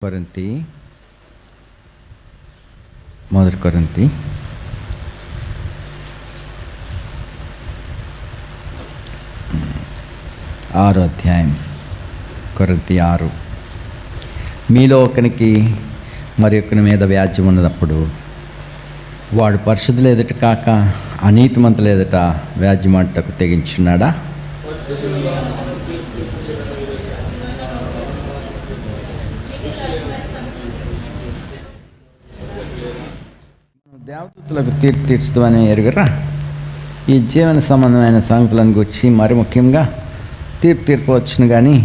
కొరింథీ మొదటి కొరింథీ 6వ అధ్యాయం. కొరింథీ 6. మీలో ఒకనికి మరి ఒకని మీద వ్యాజ్యం ఉన్నప్పుడు వాడు పరిశుద్ధులు ఎదుట కాక అనీతిమంతుల ఎదుట వ్యాజ్యమాటకు తెగించున్నాడా? దేవదూతలకు తీర్పు తీర్చుతామని ఎరుగరా? ఈ జీవన సంబంధమైన సంగతులను గురించి మరి ముఖ్యంగా తీర్పు తీర్పవచ్చును, కానీ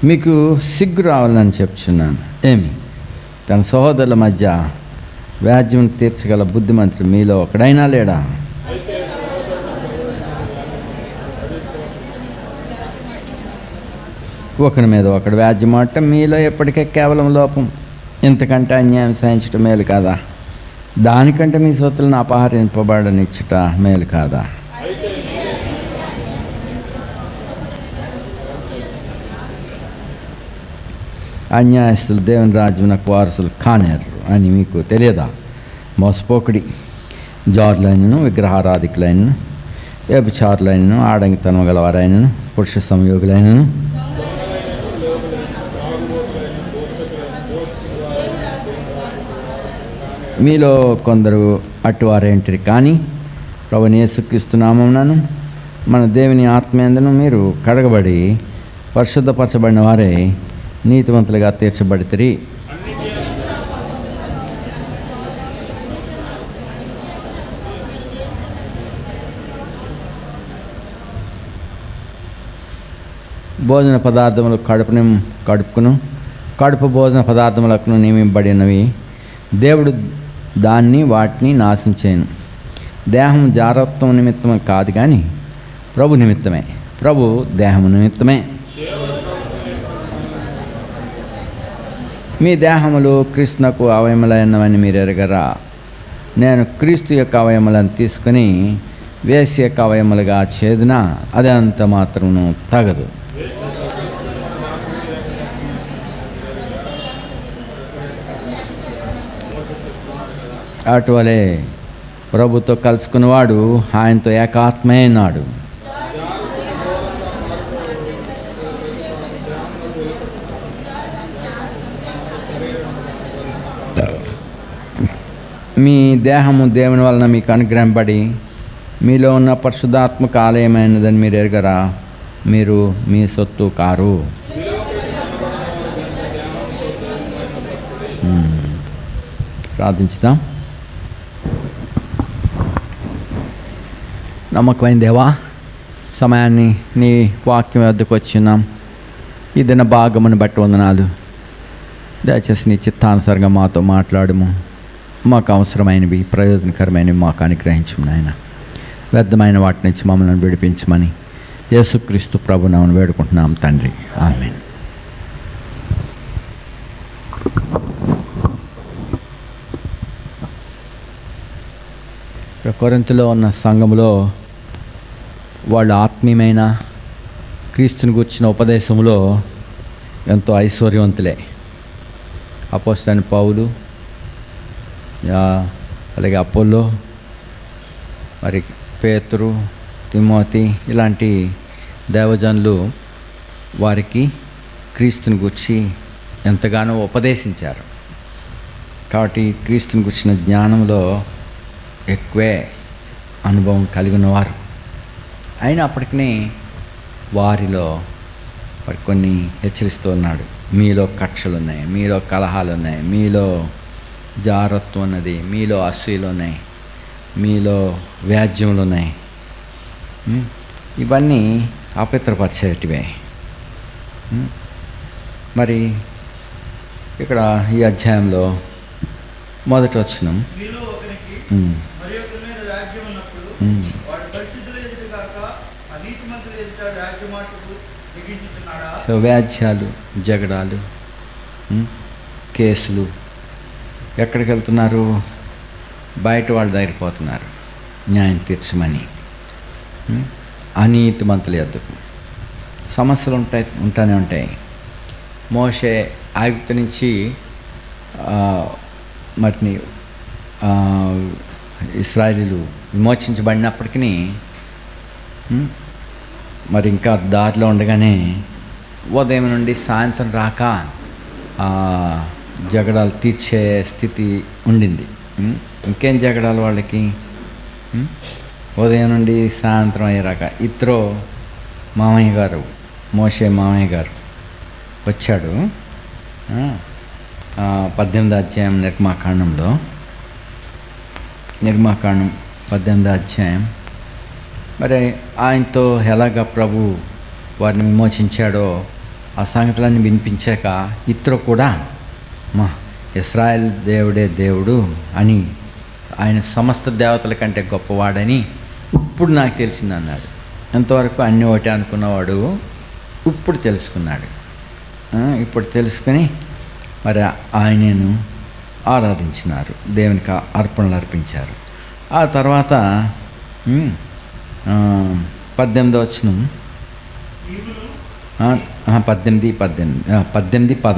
మీకు సిగ్గు రావాలని చెప్తున్నాను. ఏమి తన సహోదరుల మధ్య వ్యాజ్యం తీర్చగల బుద్ధిమంతుడు మీలో ఒకడైనా లేడా? ఒకరి మీద ఒకడు వ్యాజ్యమాడటం మీలో ఎప్పటికే కేవలం లోపం. ఇంతకంటే అన్యాయం సహించటం మేలు కాదా? దానికంటే మీ సొత్తులను అపహరింపబడనిచ్చుట మేలు కాదా? అన్యాయస్తులు దేవుని రాజ్యమునకు వారసులు కానేరు అని మీకు తెలియదా? మోసపోకుడి. జారులైనను, విగ్రహారాధికులైనను, వ్యభిచారులైనను, ఆడంగితనం గలవారైనను, పురుష సంయోగులైనను, మీలో కొందరు అటువారేంటిరి. కానీ ప్రభువైన యేసుక్రీస్తు నామమున మన దేవుని ఆత్మయందును మీరు కడగబడి పరిశుద్ధపరచబడిన వారే నీతివంతులుగా తీర్చబడితిరి. భోజన పదార్థములు కడుపు భోజన పదార్థములకు నియమింపబడినవి. దేవుడు వాటిని నాశనం చేయను. దేహం జారత్వం నిమిత్తం కాదు, కానీ ప్రభు నిమిత్తమే. ప్రభు దేహము నిమిత్తమే. మీ దేహములు క్రీస్తునకు అవయములైనవని మీరు ఎరగరా? నేను క్రీస్తు యొక్క అవయములను తీసుకుని వేసి యొక్క అవయములుగా చేదినా అది అంత మాత్రమును తగదు. అటువలే ప్రభుతో కలుసుకున్నవాడు ఆయనతో ఏకాత్మైనాడు. మీ దేహము దేవుని వలన మీకు అనుగ్రహింపబడి మీలో ఉన్న పరిశుద్ధాత్మక ఆలయమైనదని మీరు ఎరగరా? మీరు మీ సొత్తు కారు. ప్రార్థించుదాం. నమ్మకమైన దేవా, సమయాన్ని నీ వాక్యం వద్దకు వచ్చినాం. ఈ దిన భాగమును బట్టి వందనాలు. దయచేసి నీ చిత్తానుసారంగా మాతో మాట్లాడము. మాకు అవసరమైనవి, ప్రయోజనకరమైనవి మాకు అనుగ్రహించము నాయన. వ్యర్థమైన వాటి నుంచి మమ్మల్ని విడిపించమని యేసుక్రీస్తు ప్రభునామమున వేడుకుంటున్నాం తండ్రి. ఆమేన్. కొరింథీలో ఉన్న సంఘములో వాళ్ళు ఆత్మీయమైన క్రీస్తుని గురించిన ఉపదేశంలో ఎంతో ఐశ్వర్యవంతులే. అపోస్తలుడైన పౌలు, అలాగే అపోల్లో, మరి పేతురు, తిమోతి ఇలాంటి దైవజనులు వారికి క్రీస్తుని గురించి ఎంతగానో ఉపదేశించారు. కాబట్టి క్రీస్తుని గురించిన జ్ఞానంలో ఎక్కువే అనుభవం కలిగినవారు. అయినప్పటికీ వారిలో మరి కొన్ని హెచ్చరిస్తూ ఉన్నాడు. మీలో కక్షలు ఉన్నాయి, మీలో కలహాలు ఉన్నాయి, మీలో జారత్వం ఉన్నది, మీలో అసూయలు ఉన్నాయి, మీలో వ్యాజ్యములు ఉన్నాయి. ఇవన్నీ అపవిత్రపరిచేటివే. మరి ఇక్కడ ఈ అధ్యాయంలో మొదటి వచనం, సో వ్యాజ్యాలు, జగడాలు, కేసులు ఎక్కడికి వెళ్తున్నారు? బయట వాళ్ళ దగ్గరికి పోతున్నారు న్యాయం తీర్చమని. అనీతిమంతుల యొద్దకు. సమస్యలు ఉంటానే ఉంటాయి. మోషే ఐగుప్తు నుంచి మరి ఇశ్రాయేలీయులు విమోచించబడినప్పటికీ మరి ఇంకా దారిలో ఉండగానే ఉదయం నుండి సాయంత్రం రాక జగడాలు తీర్చే స్థితి ఉండింది. ఇంకేం జగడాలు వాళ్ళకి? ఉదయం నుండి సాయంత్రం అయ్యాక ఇత్రో మామయ్య గారు, మోషే మామయ్య గారు వచ్చాడు. 18వ అధ్యాయం నిర్గమాకాండం 18వ అధ్యాయం. మరి ఆయనతో ఎలాగ ప్రభు వారిని విమోచించాడో ఆ సంగతులన్నీ వినిపించాక ఇత్రో కూడా మా ఇశ్రాయేల్ దేవుడే దేవుడు అని, ఆయన సమస్త దేవతల కంటే గొప్పవాడని ఇప్పుడు నాకు తెలిసింది అన్నాడు. ఎంతవరకు అన్నీ ఒకటే అనుకున్నవాడు ఇప్పుడు తెలుసుకున్నాడు. ఇప్పుడు తెలుసుకొని మరి ఆయనను ఆరాధించినారు, దేవునికి అర్పణలు అర్పించారు. ఆ తర్వాత 18వ వచనం 18-13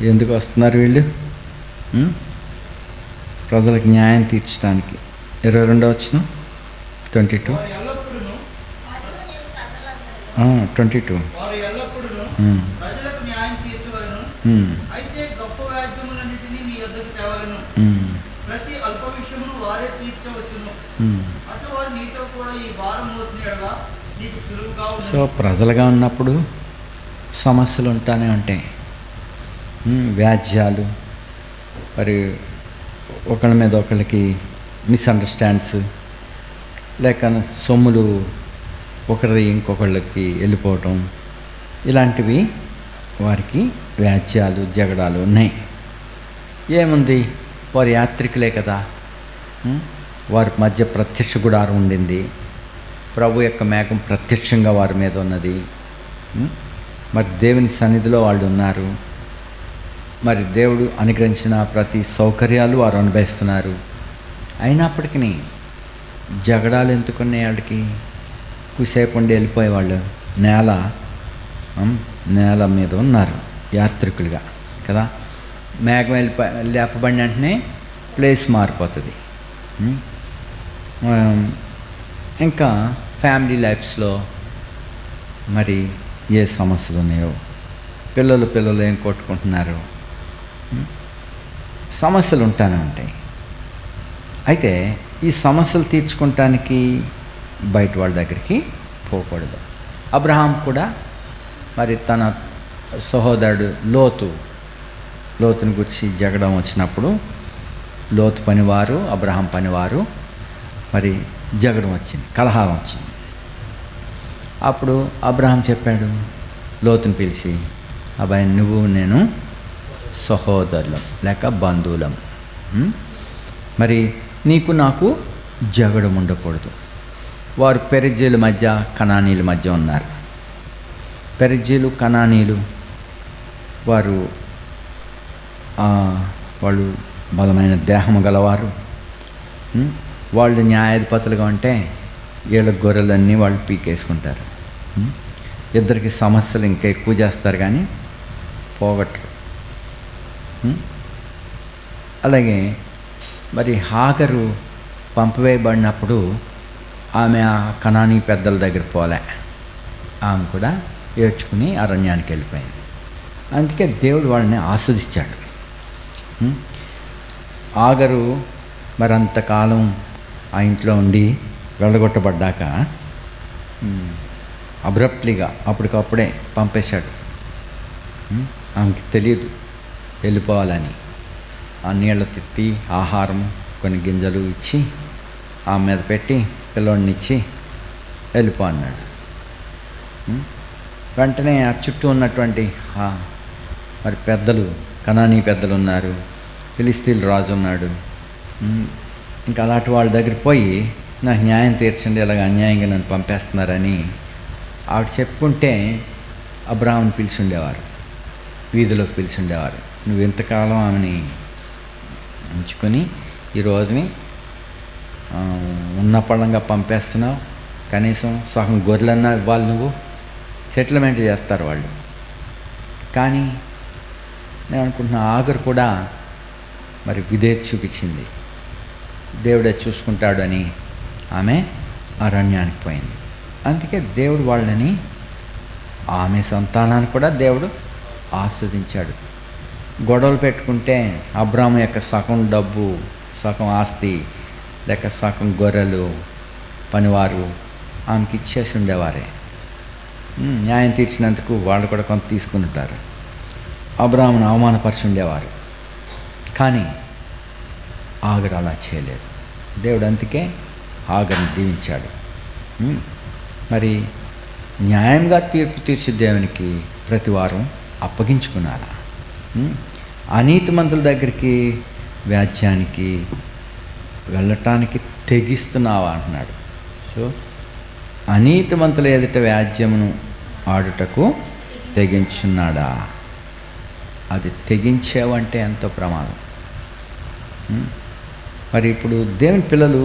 ఎందుకు వస్తున్నారు వీళ్ళు? ప్రజలకు న్యాయం తీర్చడానికి. 22వ వచనం 22 సో ప్రజలుగా ఉన్నప్పుడు సమస్యలు ఉంటానే ఉంటాయి. వ్యాజ్యాలు, మరి ఒకళ్ళ మీద ఒకళ్ళకి మిస్అండర్స్టాండ్స్, లేక సొమ్ములు ఒకరి ఇంకొకళ్ళకి వెళ్ళిపోవటం, ఇలాంటివి వారికి వ్యాజ్యాలు, జగడాలు ఉన్నాయి. ఏముంది, వారి యాత్రికులే కదా. వారి మధ్య ప్రత్యక్ష గుడారం ఉండింది. ప్రభు యొక్క మేఘం ప్రత్యక్షంగా వారి మీద ఉన్నది. మరి దేవుని సన్నిధిలో వాళ్ళు ఉన్నారు. మరి దేవుడు అనుగ్రహించిన ప్రతి సౌకర్యాలు వారు అనుభవిస్తున్నారు. అయినప్పటికీ జగడాలు ఎందుకున్నాయి వాళ్ళకి? కుసేపు ఉండి వెళ్ళిపోయేవాళ్ళు నేల మీద ఉన్నారు యాత్రికులుగా కదా. మేఘం లేపబడిన వెంటనే ప్లేస్ మారిపోతుంది. ఇంకా ఫ్యామిలీ లైఫ్స్లో మరి ఏ సమస్యలు ఉన్నాయో, పిల్లలు ఏం కొట్టుకుంటున్నారు, సమస్యలు ఉంటానే ఉంటాయి. అయితే ఈ సమస్యలు తీర్చుకోవటానికి బయట వాళ్ళ దగ్గరికి పోకూడదు. అబ్రహాం కూడా మరి తన సహోదరుడు లోతుని గురించి జగడం వచ్చినప్పుడు, లోతు పనివారు అబ్రహాం పనివారు మరి జగడం వచ్చింది, కలహం వచ్చింది. అప్పుడు అబ్రహాం చెప్పాడు లోతుని పిలిచి, అబ్బాయి నువ్వు నేను సహోదరులం లేక బంధువులం, మరి నీకు నాకు జగడం ఉండకూడదు. వారు పెరిజ్జీల మధ్య కనానీల మధ్య ఉన్నారు. పెరిజ్జీలు కనానీలు వాళ్ళు బలమైన దేహము గలవారు. వాళ్ళు న్యాయాధిపతులుగా ఉంటే వీళ్ళ గొర్రెలన్నీ వాళ్ళు పీకేసుకుంటారు. ఇద్దరికి సమస్యలు ఇంకా ఎక్కువ చేస్తారు కానీ పోగొట్టరు. అలాగే మరి హాగరు పంపివేయబడినప్పుడు ఆమె ఆ కనానీ పెద్దల దగ్గర పోలే, ఆమె కూడా ఏడ్చుకుని అరణ్యానికి వెళ్ళిపోయింది. అందుకే దేవుడు వాళ్ళని ఆస్వాదించాడు. ఆగరు మరి అంతకాలం ఆ ఇంట్లో ఉండి వెళ్ళగొట్టబడ్డాక అబ్రప్ట్లీగా అప్పటికప్పుడే పంపేశాడు. ఆమెకి తెలియదు వెళ్ళిపోవాలని. ఆ నీళ్ళ తిత్తి, ఆహారం, కొన్ని గింజలు ఇచ్చి ఆమె మీద పెట్టి పిల్లోడిని ఇచ్చి వెళ్ళిపో అన్నాడు. వెంటనే ఆ చుట్టూ ఉన్నటువంటి మరి పెద్దలు, కనానీ పెద్దలు ఉన్నారు, ఫిలిస్తీన్ల రాజు ఉన్నాడు. ఇంకా అలాంటి వాళ్ళ దగ్గరికి పోయి నాకు న్యాయం తీర్చండి, ఇలాగ అన్యాయంగా నన్ను పంపేస్తున్నారని ఆవిడ చెప్పుకుంటే అబ్రాహాముని పిలిచి ఉండేవారు, వీధిలోకి పిలిచి ఉండేవారు. నువ్వు ఇంతకాలం ఆమెని ఉంచుకొని ఈ రోజుని ఉన్న పళ్ళంగా పంపేస్తున్నావు, కనీసం సగం గొర్రెలన్నా ఇవ్వాలి, నువ్వు సెటిల్మెంట్ చేస్తారు వాళ్ళు. కానీ నేను అనుకుంటున్నా ఆగరు కూడా మరి విధేయత చూపించింది. దేవుడే చూసుకుంటాడు అని ఆమె అరణ్యానికి పోయింది. అందుకే దేవుడు వాళ్ళని, ఆమె సంతానాన్ని కూడా దేవుడు ఆస్వాదించాడు. గొడవలు పెట్టుకుంటే అబ్రాహాము యొక్క సగం డబ్బు, సగం ఆస్తి, లేక సగం గొర్రెలు, పనివారు ఆమెకి ఇచ్చేసి ఉండేవారే. న్యాయం తీర్చినందుకు వాళ్ళు కూడా కొంత తీసుకుంటారు. అబ్రాహామును అవమానపరిచి ఉండేవారు. కానీ ఆగరు అలా చేయలేదు. దేవుడు అందుకే ఆగర్ని దీవించాడు. మరి న్యాయంగా తీర్పు తీర్చే దేవునికి ప్రతి వారం అప్పగించుకున్నారా? అనీతిమంతుల దగ్గరికి, వ్యాజ్యానికి వెళ్ళటానికి తెగిస్తున్నావా అంటున్నాడు. సో అనీతిమంతుల ఎదుట వ్యాజ్యమును ఆడుటకు తెగించున్నాడా? అది తెగించేవంటే ఎంతో ప్రమాదం. మరి ఇప్పుడు దేవుని పిల్లలు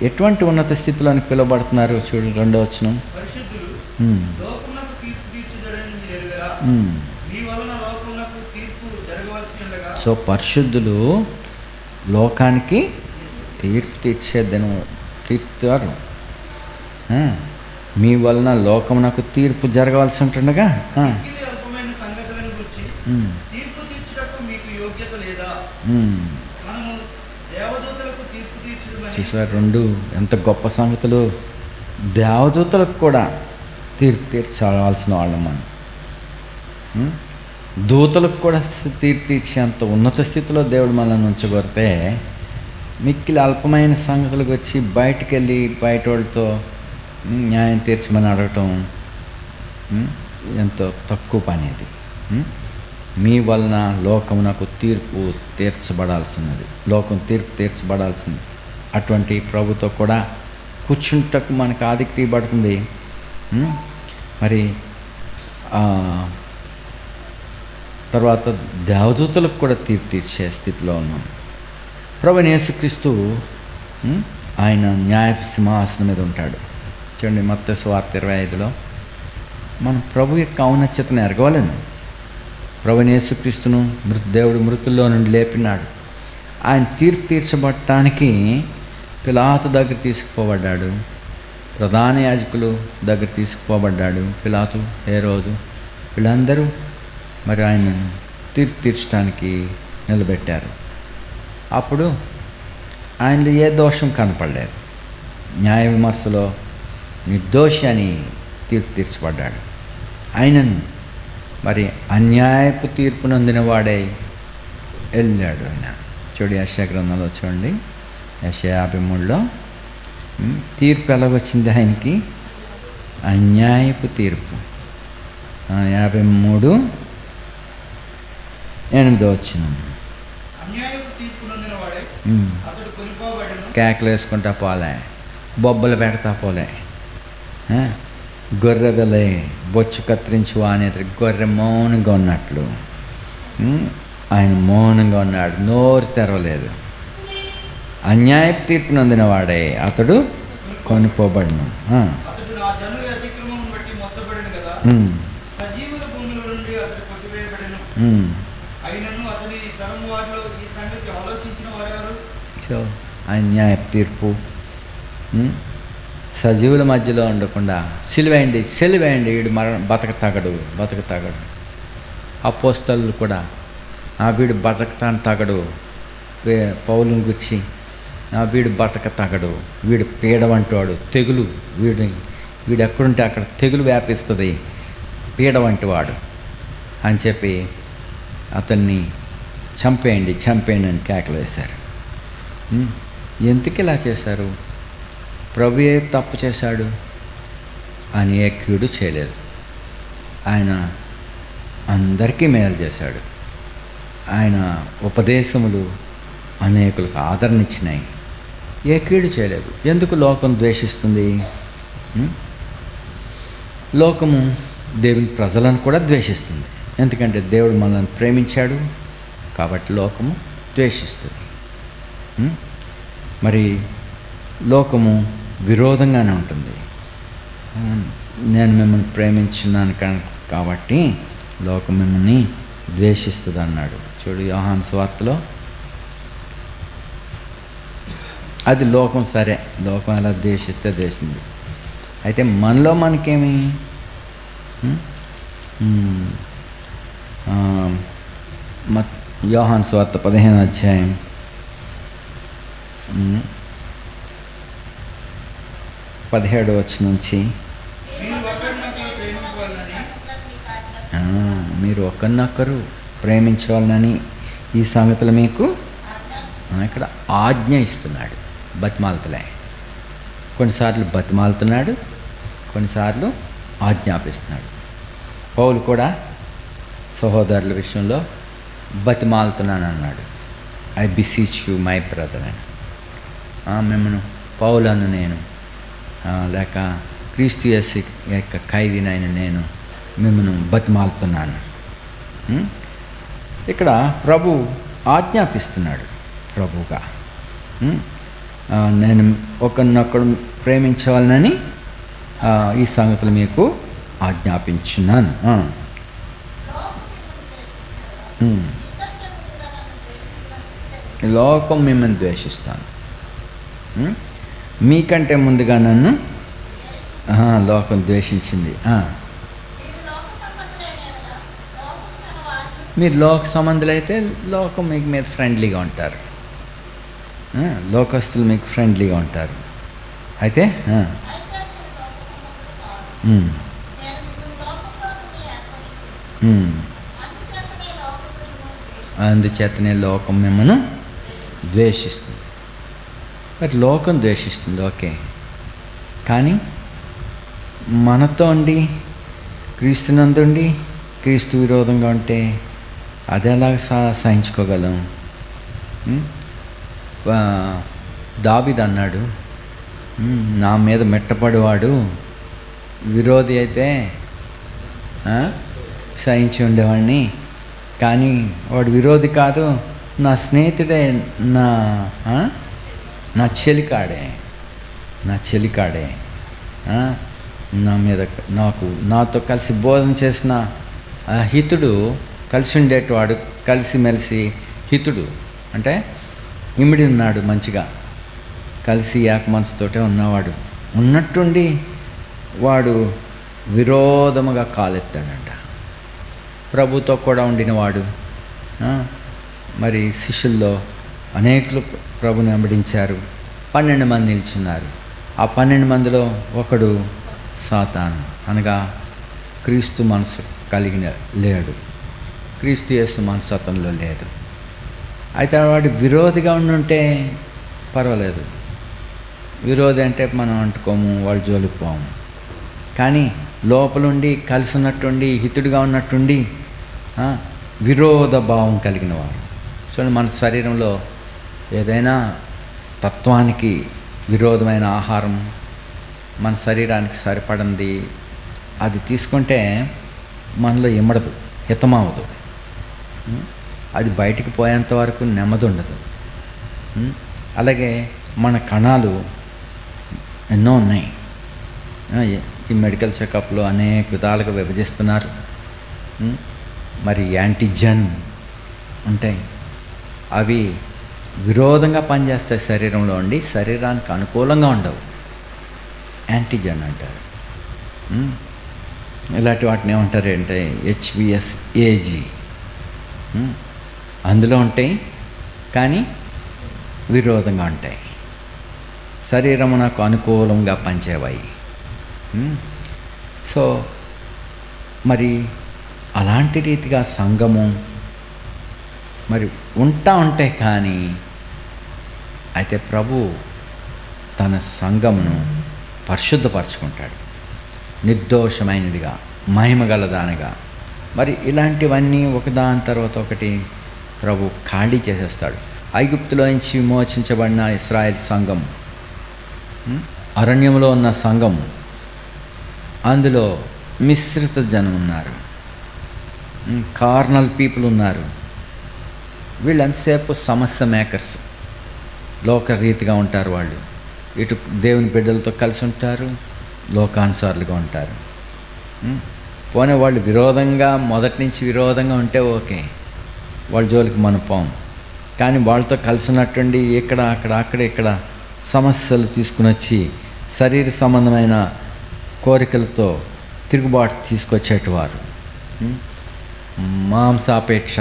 ఎటువంటి ఉన్నత స్థితిలోనికి పిలువబడుతున్నారు? చూడండి, 2వ వచనం. సో పరిశుద్ధులు లోకానికి తీర్పు తీర్చే దినం తీర్చారు. మీ వలన లోకమునకు తీర్పు జరగవలసి ఉంటుండగా చూసారు, 2 ఎంత గొప్ప సంగతులు. దేవదూతలకు కూడా తీర్పు తీర్చవలసిన వాళ్ళం మనం. దూతలకు కూడా తీర్పు తీర్చేంత ఉన్నత స్థితిలో దేవుడు మనల్ని ఉంచగొడితే, మిక్కిలి అల్పమైన సంగతులకు వచ్చి బయటికి వెళ్ళి బయట వాళ్ళతో న్యాయం తీర్చమని అడగటం ఎంతో తక్కువ పని అది. మీ వలన లోకమునకు తీర్పు తీర్చబడాల్సినది, లోకం తీర్పు తీర్చబడాల్సింది. అటువంటి ప్రభుతో కూడా కూర్చుంటకు మనకు ఆదికి తీయబడుతుంది. మరి తర్వాత దేవదూతలకు కూడా తీర్పు తీర్చే స్థితిలో ఉన్నాం. ప్రభువైన యేసుక్రీస్తు ఆయన న్యాయ సింహాసనం మీద ఉంటాడు. చూడండి, మత్తయి సువార్త 25లో మనం ప్రభు యొక్క ఔన్నత్యతను ఎరగవలను. ప్రభువైన యేసుక్రీస్తును దేవుడు మృతుల్లో నుండి లేపినాడు. ఆయన తీర్పు తీర్చబడటానికి పిలాతు దగ్గర తీసుకుపోబడ్డాడు, ప్రధాన యాజకులు దగ్గర తీసుకుపోబడ్డాడు. పిలాతు, హేరోదు వీళ్ళందరూ మరి ఆయన తీర్పు తీర్చడానికి నిలబెట్టారు. అప్పుడు ఆయనలో ఏ దోషం కనపడలేదు. న్యాయ విమర్శలో నిర్దోషి అని తీర్పు తీర్చబడ్డాడు. ఆయనను మరి అన్యాయపు తీర్పు నొందిన వాడే వెళ్ళాడు ఆయన. చూడు, యెషయా గ్రంథంలో చూడండి, యెషయా 53లో తీర్పు ఎలాగొచ్చింది ఆయనకి? అన్యాయపు తీర్పు. 53:8 కేకలు వేసుకుంటా పోలే, బొబ్బలు పెడతా పోలే, గొర్రె వెళ్ళే బొచ్చు కత్తిరించు అనేది గొర్రె మౌనంగా ఉన్నట్లు ఆయన మౌనంగా ఉన్నాడు, నోరు తెరవలేదు. అన్యాయపు తీర్పు నొందిన వాడే అతడు కొనుక్కోబడును. సో అన్యాయపు తీర్పు సజీవుల మధ్యలో ఉండకుండా సిలువేయండి వీడు బతకతాగడు. అపోస్తలులు కూడా వీడు బతకతాను తగడు, పౌలుని గుర్చి వీడు బతకతగడు, వీడు పీడ వంటివాడు, తెగులు, వీడు ఎక్కడుంటే అక్కడ తెగులు వ్యాపిస్తుంది, పీడ వంటివాడు అని చెప్పి అతన్ని చంపేయండి అని కేకలు వేశారు. ఎందుకు ఇలా చేశారు? ప్రభు ఏ తప్పు చేశాడు? ఆయన ఏ కీడు చేయలేదు. ఆయన అందరికీ మేలు చేశాడు. ఆయన ఉపదేశములు అనేకులకు ఆదరణ ఇచ్చినాయి. ఏ కీడు చేయలేదు. ఎందుకు లోకం ద్వేషిస్తుంది? లోకము దేవుని ప్రజలను కూడా ద్వేషిస్తుంది. ఎందుకంటే దేవుడు మనల్ని ప్రేమించాడు కాబట్టి లోకము ద్వేషిస్తుంది. మరి లోకము విరోధంగానే ఉంటుంది. నేను మిమ్మల్ని ప్రేమించున్నాను కాబట్టి లోకం మిమ్మల్ని ద్వేషిస్తుంది అన్నాడు. చూడు యోహాను సువార్తలో. అది లోకం, సరే, లోకం ఎలా ద్వేషిస్తే ద్వేషింది. అయితే మనలో మనకేమి? యోహాను సువార్త 15వ అధ్యాయం 17వ వచనం నుంచి, మీరు ఒకరినొకరు ప్రేమించవాలని ఈ సంగతులు మీకు ఇక్కడ ఆజ్ఞ ఇస్తున్నాడు. బతిమాలతలే. కొన్నిసార్లు బతిమాలుతున్నాడు, కొన్నిసార్లు ఆజ్ఞాపిస్తున్నాడు. పౌలు కూడా సహోదరుల విషయంలో బతిమాలుతున్నాను అన్నాడు. I beseech you my brother అని. మిమ్మల్ని పౌలను నేను, లేక క్రీస్తు యేసు యొక్క ఖైదీనైన నేను మిమ్మల్ని బతిమాలుతున్నాను. ఇక్కడ ప్రభు ఆజ్ఞాపిస్తున్నాడు. ప్రభుగా నేను ఒకరినొకడు ప్రేమించవాలని ఈ సంగతులు మీకు ఆజ్ఞాపించున్నాను. లోకం మిమ్మల్ని ద్వేషిస్తాను. మీకంటే ముందుగా నన్ను లోకం ద్వేషించింది. మీరు లోక సంబంధులైతే లోకం మీకు మీద ఫ్రెండ్లీగా ఉంటారు. లోకస్తులు మీకు ఫ్రెండ్లీగా ఉంటారు. అయితే అందుచేతనే లోకం మిమ్మల్ని ద్వేషిస్తుంది. మరి లోకం ద్వేషిస్తుంది, ఓకే. కానీ మనతో ఉండి, క్రీస్తునందుండి క్రీస్తు విరోధంగా ఉంటే అది ఎలా సహించుకోగలం? దావీదు అన్నాడు, నా మీద మెట్టపడివాడు విరోధి అయితే సహించి ఉండేవాడిని, కానీ వాడు విరోధి కాదు, నా స్నేహితుడే, నా చెలికాడే నా మీద నాతో కలిసి బోధన చేసిన హితుడు, కలిసి ఉండేటవాడు, కలిసిమెలిసి హితుడు అంటే ఇమిడి ఉన్నాడు, మంచిగా కలిసి ఏక మనసుతోటే ఉన్నవాడు. ఉన్నట్టుండి వాడు విరోధముగా కాలెత్తాడంట. ప్రభుతో కూడా ఉండినవాడు. మరి శిష్యుల్లో అనేకులు ప్రభుని వెంబడించారు. 12 మంది నిల్చున్నారు. ఆ 12 మందిలో ఒకడు సాతాను, అనగా క్రీస్తు మనసు కలిగిన లేడు. క్రీస్తు యేసు మనస్తత్వంలో లేదు. అయితే వాడు విరోధిగా ఉండుంటే పర్వాలేదు. విరోధి అంటే మనం అంటుకోము, వాళ్ళు జోలికి పోము. కానీ లోపలుండి కలిసి ఉన్నట్టుండి, హితుడిగా ఉన్నట్టుండి విరోధ భావం కలిగిన వారు. చూడండి, మన శరీరంలో ఏదైనా తత్వానికి విరోధమైన ఆహారం మన శరీరానికి సరిపడింది అది తీసుకుంటే మనలో ఇమ్మడదు, హితమవదు. అది బయటికి పోయేంత వరకు నెమ్మది ఉండదు. అలాగే మన కణాలు ఎన్నో ఉన్నాయి. ఈ మెడికల్ చెకప్లో అనేక విధాలుగా విభజిస్తున్నారు. మరి యాంటీజెన్ ఉంటాయి, అవి విరోధంగా పనిచేస్తాయి శరీరంలో ఉండి, శరీరానికి అనుకూలంగా ఉండవు. యాంటీజెన్ అంటారు. ఇలాంటి వాటిని ఏమంటారు అంటే HBsAg అందులో ఉంటాయి, కానీ విరోధంగా ఉంటాయి. శరీరమునకు అనుకూలంగా పనిచేవాయి. సో మరి అలాంటి రీతిగా సంఘము మరి ఉంటే కానీ అయితే ప్రభు తన సంఘమును పరిశుద్ధపరచుకుంటాడు, నిర్దోషమైనదిగా, మహిమగలదానిగా. మరి ఇలాంటివన్నీ ఒకదాని తర్వాత ఒకటి ప్రభు ఖాళీ చేసేస్తాడు. ఐగుప్తులో నుంచి విమోచించబడిన ఇశ్రాయేల్ సంఘం, అరణ్యంలో ఉన్న సంఘం, అందులో మిశ్రిత జనం ఉన్నారు, కార్నల్ పీపుల్ ఉన్నారు. వీళ్ళు ఎంతసేపు సమస్య మేకర్స్, లోకరీతిగా ఉంటారు. వాళ్ళు ఇటు దేవుని బిడ్డలతో కలిసి ఉంటారు, లోకానుసారులుగా ఉంటారు. పోనీ వాళ్ళు విరోధంగా, మొదటి నుంచి విరోధంగా ఉంటే ఓకే, వాళ్ళ జోలికి మనం పోం. కానీ వాళ్ళతో కలిసి ఉన్నట్టుండి ఇక్కడ సమస్యలు తీసుకుని వచ్చి శరీర సంబంధమైన కోరికలతో తిరుగుబాటు తీసుకొచ్చేటివారు, మాంసాపేక్ష,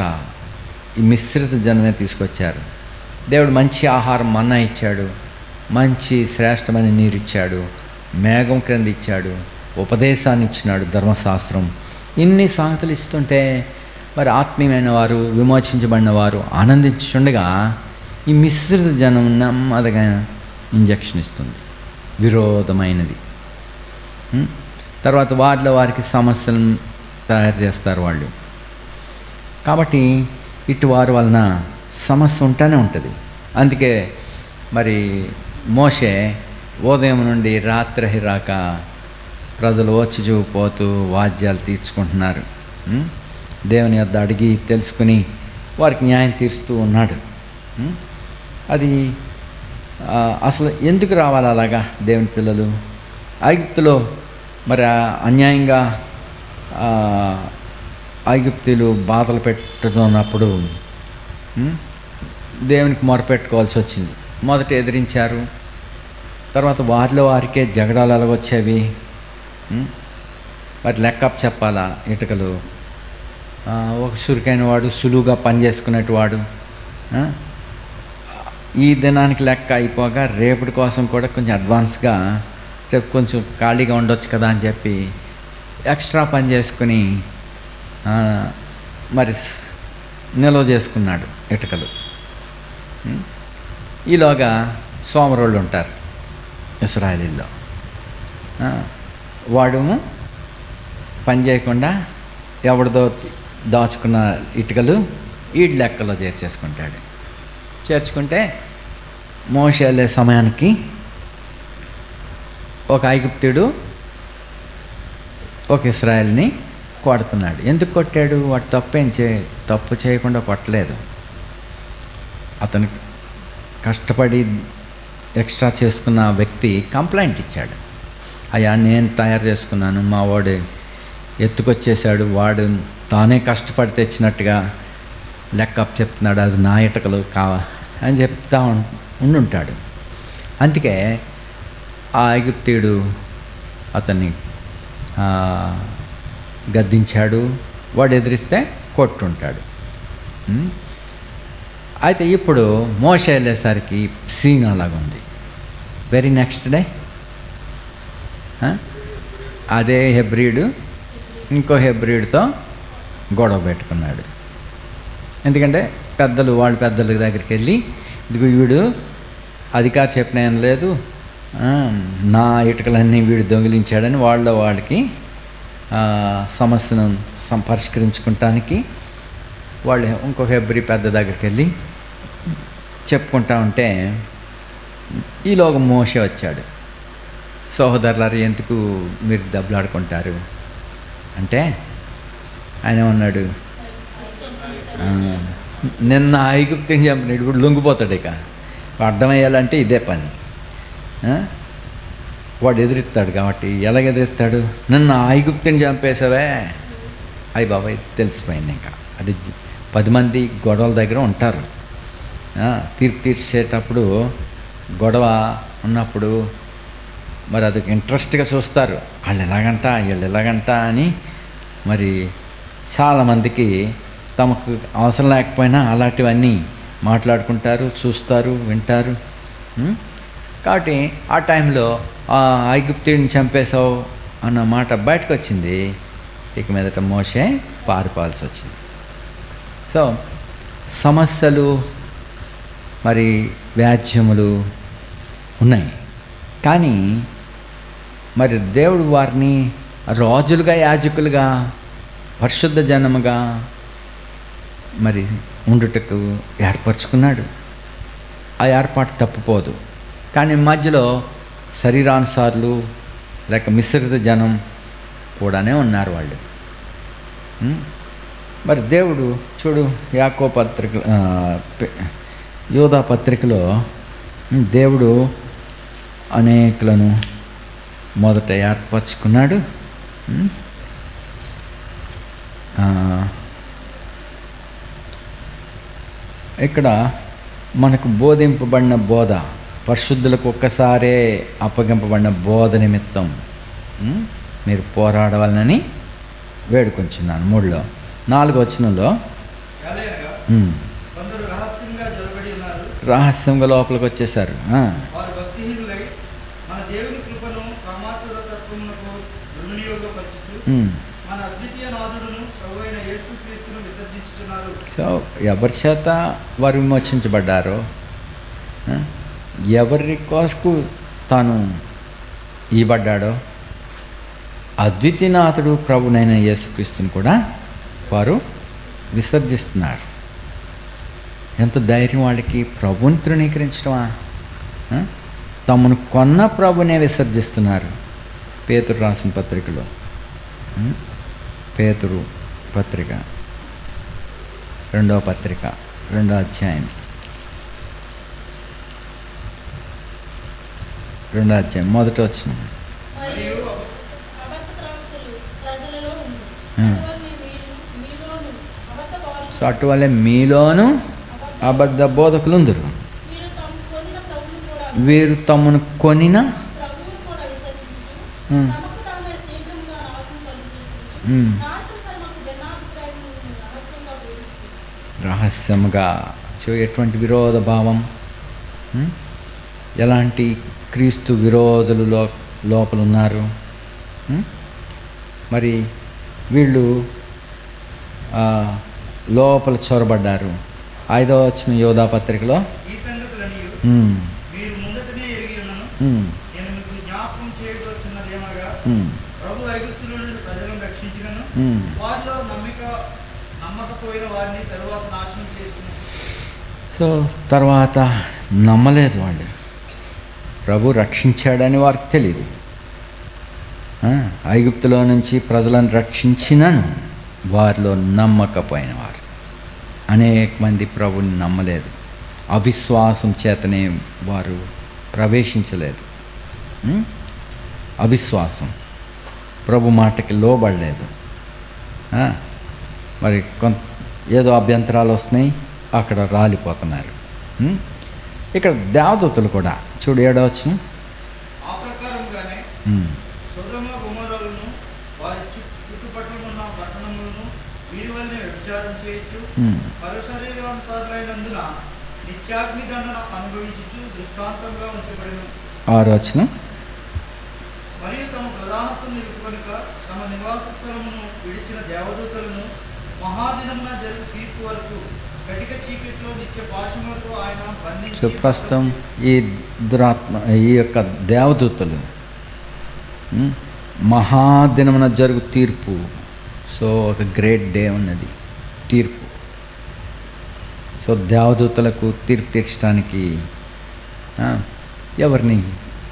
ఈ మిశ్రిత జనమే తీసుకొచ్చారు. దేవుడు మంచి ఆహారం మన్నా ఇచ్చాడు, మంచి శ్రేష్టమైన నీరు ఇచ్చాడు, మేఘం క్రింద ఇచ్చాడు, ఉపదేశాన్ని ఇచ్చినాడు, ధర్మశాస్త్రం. ఇన్ని సంగతులు ఇస్తుంటే మరి ఆత్మీయమైన వారు, విమోచించబడిన వారు ఆనందించుండగా ఈ మిశ్రిత జనం నెమ్మదిగా ఇంజక్షన్ ఇస్తుంది, విరోధమైనది. తర్వాత వారికి సమస్యలను తయారు చేస్తారు వాళ్ళు. కాబట్టి ఇటు వారి వలన సమస్య ఉంటూనే ఉంటుంది. అందుకే మరి మోషే ఉదయం నుండి రాత్రి రాక ప్రజలు వచ్చి చూపోతూ వాద్యాలు తీర్చుకుంటున్నారు. దేవుని యొద్ద అడిగి తెలుసుకుని వారికి న్యాయం తీరుస్తూ ఉన్నాడు. అది అసలు ఎందుకు రావాలి అలాగా దేవుని పిల్లలు? ఐగుప్తులో మరి అన్యాయంగా ఐగుప్తులు బాధలు పెట్టుతున్నప్పుడు దేవునికి మొరపెట్టుకోవాల్సి వచ్చింది. మొదట ఎదిరించారు, తర్వాత వారికే జగడాలు ఎలాగొచ్చేవి. మరి లెక్కప్ చెప్పాలా? ఇటుకలు, ఒక చురుకైన వాడు సులువుగా పనిచేసుకునేటివాడు ఈ దినానికి లెక్క అయిపోగా రేపటి కోసం కూడా కొంచెం అడ్వాన్స్గా, రేపు కొంచెం ఖాళీగా ఉండొచ్చు కదా అని చెప్పి ఎక్స్ట్రా పని చేసుకుని మరి నిల్వ చేసుకున్నాడు ఇటుకలు. ఈలోగా సోమరోళ్ళు ఉంటారు ఇశ్రాయేలీల్లో. వాడు పని చేయకుండా ఎవరిదో దాచుకున్న ఇటుకలు ఈడు లెక్కలో చేర్చుకుంటే మోషే వెళ్ళే సమయానికి ఒక ఐగుప్తుడు ఒక ఇశ్రాయేల్ని కొడుతున్నాడు. ఎందుకు కొట్టాడు? వాడు తప్పు చేయకుండా కొట్టలేదు. అతను కష్టపడి ఎక్స్ట్రా చేసుకున్న వ్యక్తి కంప్లైంట్ ఇచ్చాడు. అయ్యా, నేను తయారు చేసుకున్నాను, మా వాడు ఎత్తుకొచ్చేసాడు, వాడు తానే కష్టపడి తెచ్చినట్టుగా లెక్కప్ చెప్తున్నాడు, అది నా ఇటకలు అని చెప్తా ఉండుంటాడు. అందుకే ఆ ఐగుప్తీయుడు అతన్ని గద్దించాడు, వాడు ఎదిరిస్తే కొట్టుంటాడు. అయితే ఇప్పుడు మోషే వెళ్ళేసరికి సీన్ అలాగుంది. వెరీ నెక్స్ట్ డే అదే హెబ్రీడు ఇంకో హెబ్రీడ్తో గొడవ పెట్టుకున్నాడు. ఎందుకంటే వాళ్ళ పెద్దల దగ్గరికి వెళ్ళి, ఇదిగో వీడు అధికారి చెప్పిన ఏం లేదు, నా ఇటుకలన్నీ వీడు దొంగిలించాడని వాళ్ళకి సమస్యను పరిష్కరించుకుంటానికి వాళ్ళు ఇంకో హెబ్రీ పెద్ద దగ్గరికి వెళ్ళి చెప్పుకుంటా ఉంటే ఈలోగా మోషే వచ్చాడు. సహోదరులారు, ఎందుకు మీరు దెబ్బలాడుకుంటారు అంటే ఆయన ఉన్నాడు, నిన్న ఐగుప్తుని చంపినాడు, ఇప్పుడు లొంగిపోతాడు. ఇక అర్థమయ్యాలంటే ఇదే పని. వాడు ఎదిరిస్తాడు. కాబట్టి ఎలాగ ఎదిరిస్తాడు? నిన్న ఐగుప్తుని చంపేసావే, అయ్యి బాబాయ్ తెలిసిపోయింది. ఇంకా అది 10 మంది గొడవల దగ్గర ఉంటారు. తీర్పు తీర్చేటప్పుడు గొడవ ఉన్నప్పుడు మరి అది ఇంట్రెస్ట్గా చూస్తారు. వీళ్ళు ఎలాగంట అని. మరి చాలామందికి తమకు అవసరం లేకపోయినా అలాంటివన్నీ మాట్లాడుకుంటారు, చూస్తారు, వింటారు. కాబట్టి ఆ టైంలో ఆ ఐగుప్తుడిని చంపేశావు అన్న మాట బయటకు వచ్చింది. ఇక మీదట మోషే పారిపోవాల్సి వచ్చింది. సో సమస్యలు మరి వ్యాజ్యములు ఉన్నాయి. కానీ మరి దేవుడు వారిని రాజులుగా, యాజకులుగా, పరిశుద్ధ జనముగా మరి ఉండుటకు ఏర్పరచుకున్నాడు. ఆ ఏర్పాటు తప్పిపోదు. కానీ మధ్యలో శరీరానుసారులు లేక మిశ్రిత జనం కూడానే ఉన్నారు వాళ్ళు. మరి దేవుడు చూడు, యాకోబు పత్రిక యోధా పత్రికలో దేవుడు అనేకులను మొదట ఏర్పరచుకున్నాడు. ఇక్కడ మనకు బోధింపబడిన బోధ, పరిశుద్ధులకు ఒక్కసారే అప్పగింపబడిన బోధ నిమిత్తం మీరు పోరాడవాలని వేడుకొంచున్నాను. 3లో 4 వచనంలో రహస్యంగా లోపలికి వచ్చేసారు. సో ఎవరి చేత వారు విమోచించబడ్డారో, ఎవరి కోసకు తాను ఇవ్వబడ్డాడో అద్వితీయనాథుడు ప్రభునైన యేసుక్రీస్తుని కూడా వారు విసర్జిస్తున్నారు. ఎంత ధైర్యం వాళ్ళకి! ప్రభుని తృణీకరించడమా? తమను కొన్న ప్రభునే విసర్జిస్తున్నారు. పేతురు రాసిన పత్రికలో, పేతురు పత్రిక 2వ పత్రిక 2వ అధ్యాయం 2వ అధ్యాయం 1వ వచనం. సో అటువలే మీలోను అబద్ధ బోధకులుందరు. వీరు తమను కొనిన రహస్యముగా. సో ఎటువంటి విరోధ భావం, ఎలాంటి క్రీస్తు విరోధులు లోపల ఉన్నారు. మరి వీళ్ళు లోపల చొరబడ్డారు. 5వ వచనం యోధా పత్రికలో, సో తర్వాత నమ్మలేదు వాళ్ళు. ప్రభు రక్షించాడని వారికి తెలియదు. ఐగుప్తులో నుంచి ప్రజలను రక్షించినను వారిలో నమ్మకపోయిన వారు అనేక మంది ప్రభుని నమ్మలేదు. అవిశ్వాసం చేతనే వారు ప్రవేశించలేదు. అవిశ్వాసం, ప్రభు మాటకి లోబడలేదు. మరి ఏదో అభ్యంతరాలు వస్తున్నాయి, అక్కడ రాలిపోతున్నారు. ఇక్కడ దేవదూతలు కూడా చూడు, 7వ వచనం, ఆరో వచనం, సో ప్రస్తుతం ఈ ఈ యొక్క దేవదూతలు మహాదినమున జరుగు తీర్పు. సో ఒక గ్రేట్ డే ఉన్నది, తీర్పు. సో దేవదూతలకు తీర్పు తీర్చడానికి ఎవరిని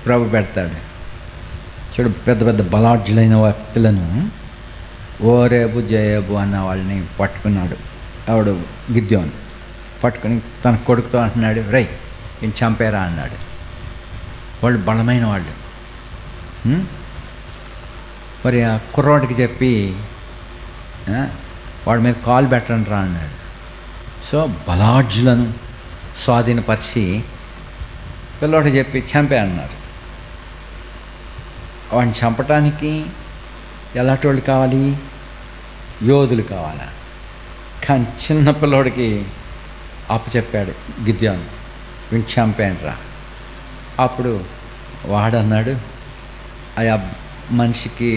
ప్రభు పెడతాడు? చూడు, పెద్ద పెద్ద బలాఢ్యులైన వ్యక్తులను, ఓరేబు జయేబు అన్న వాళ్ళని పట్టుకున్నాడు. ఆవిడ గిద్యోను పట్టుకుని తన కొడుకుతో అంటున్నాడు, రై ఈయన చంపేరా అన్నాడు. వాళ్ళు బలమైన వాళ్ళు. మరి ఆ కుర్రాడికి చెప్పి వాడి మీద కాలు పెట్టండి రా అన్నాడు. సో బలాఢ్యులను స్వాధీనపరిచి పిల్లోడికి చెప్పి చంపే అన్నారు. వాడిని చంపటానికి ఎలాంటి వాళ్ళు కావాలి? యోధులు కావాలా? కానీ చిన్న పిల్లోడికి అప్పచెప్పాడు గిద్యోను, వీడిని చంపేయండి రా. అప్పుడు వాడన్నాడు, ఆ మనిషికి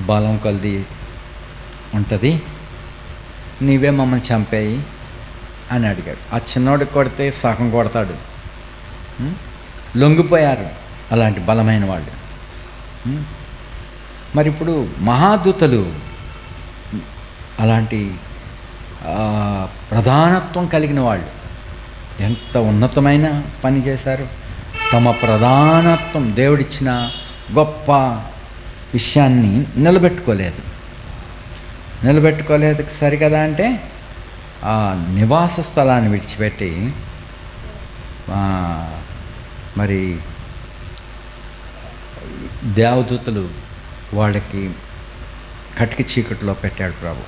బలం కొలది ఉంటుంది, నీవే మమ్మల్ని చంపేయి అని అడిగాడు. ఆ చిన్నోడికి కొడితే సగం కొడతాడు. లొంగిపోయారు అలాంటి బలమైన వాళ్ళు. మరి ఇప్పుడు మహాదూతలు అలాంటి ప్రధానత్వం కలిగిన వాళ్ళు ఎంత ఉన్నతమైన పని చేశారు. తమ ప్రధానత్వం, దేవుడిచ్చిన గొప్ప విషయాన్ని నిలబెట్టుకోలేదు సరికదా అంటే ఆ నివాస స్థలాన్ని విడిచిపెట్టి మరి దేవదూతలు వాళ్ళకి కటికి చీకట్లో పెట్టాడు ప్రభు.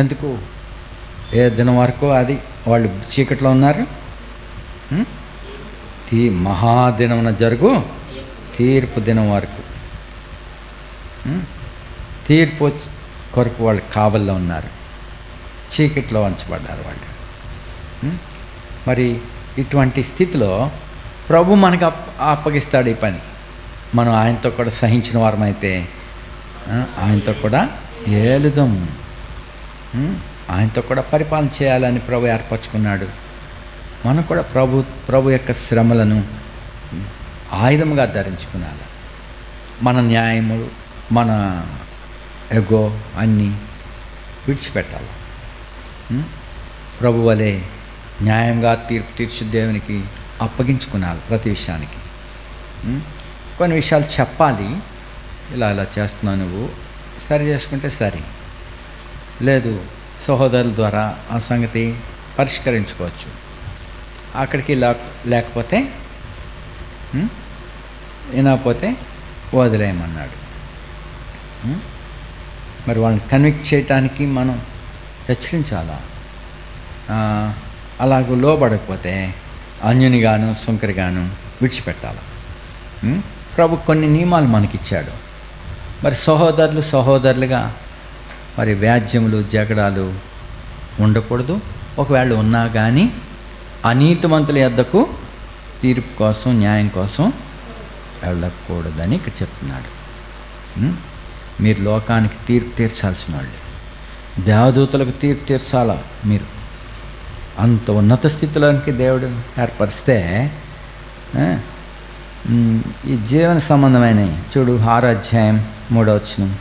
ఎందుకు? ఏ దినం వరకు అది వాళ్ళు చీకట్లో ఉన్నారు? మహాదినమున జరుగు తీర్పు దినం వరకు, తీర్పు కొరకు వాళ్ళు కావల్లో ఉన్నారు, చీకట్లో ఉంచబడ్డారు వాళ్ళు. మరి ఇటువంటి స్థితిలో ప్రభు మనకు అప్పగిస్తాడు ఈ పని. మనం ఆయనతో కూడా సహించిన వారమైతే ఆయనతో కూడా ఏలుదాము, ఆయనతో కూడా పరిపాలన చేయాలని ప్రభు ఏర్పరచుకున్నాడు. మనం కూడా ప్రభు యొక్క శ్రమలను ఆయుధముగా ధరించుకున్నాడు. మన న్యాయములు, మన ఎగో అన్నీ విడిచిపెట్టాలి. ప్రభు వలె న్యాయంగా తీర్పు తీర్చు దేవునికి అప్పగించుకున్నాను. ప్రతి విషయానికి కొన్ని విషయాలు చెప్పాలి. ఇలా చేస్తున్నావు, నువ్వు సరి చేసుకుంటే సరి, లేదు సహోదరుల ద్వారా ఆ సంగతి పరిష్కరించుకోవచ్చు. అక్కడికి లేకపోతే వినకపోతే వదిలేయమన్నాడు. మరి వాళ్ళని కన్విక్ట్ చేయటానికి మనం హెచ్చరించాలా. అలాగూ లోబడకపోతే అన్యునిగాను సుంకరిగాను విడిచిపెట్టాలి. ప్రభు కొన్ని నియమాలు మనకిచ్చాడు. మరి సహోదరులుగా మరి వ్యాజ్యములు, జగడాలు ఉండకూడదు. ఒకవేళ ఉన్నా కానీ అనీతిమంతుల యొద్దకు తీర్పు కోసం, న్యాయం కోసం వెళ్ళకూడదని ఇక్కడ చెప్తున్నాడు. మీరు లోకానికి తీర్పు తీర్చాల్సిన వాళ్ళు, దేవదూతలకు తీర్పు తీర్చాలా. మీరు అంత ఉన్నత స్థితిలోనికి దేవుడు ఏర్పరిస్తే ఈ జీవన సంబంధమైనవి చూడు. 6వ అధ్యాయం 3వ వచనం.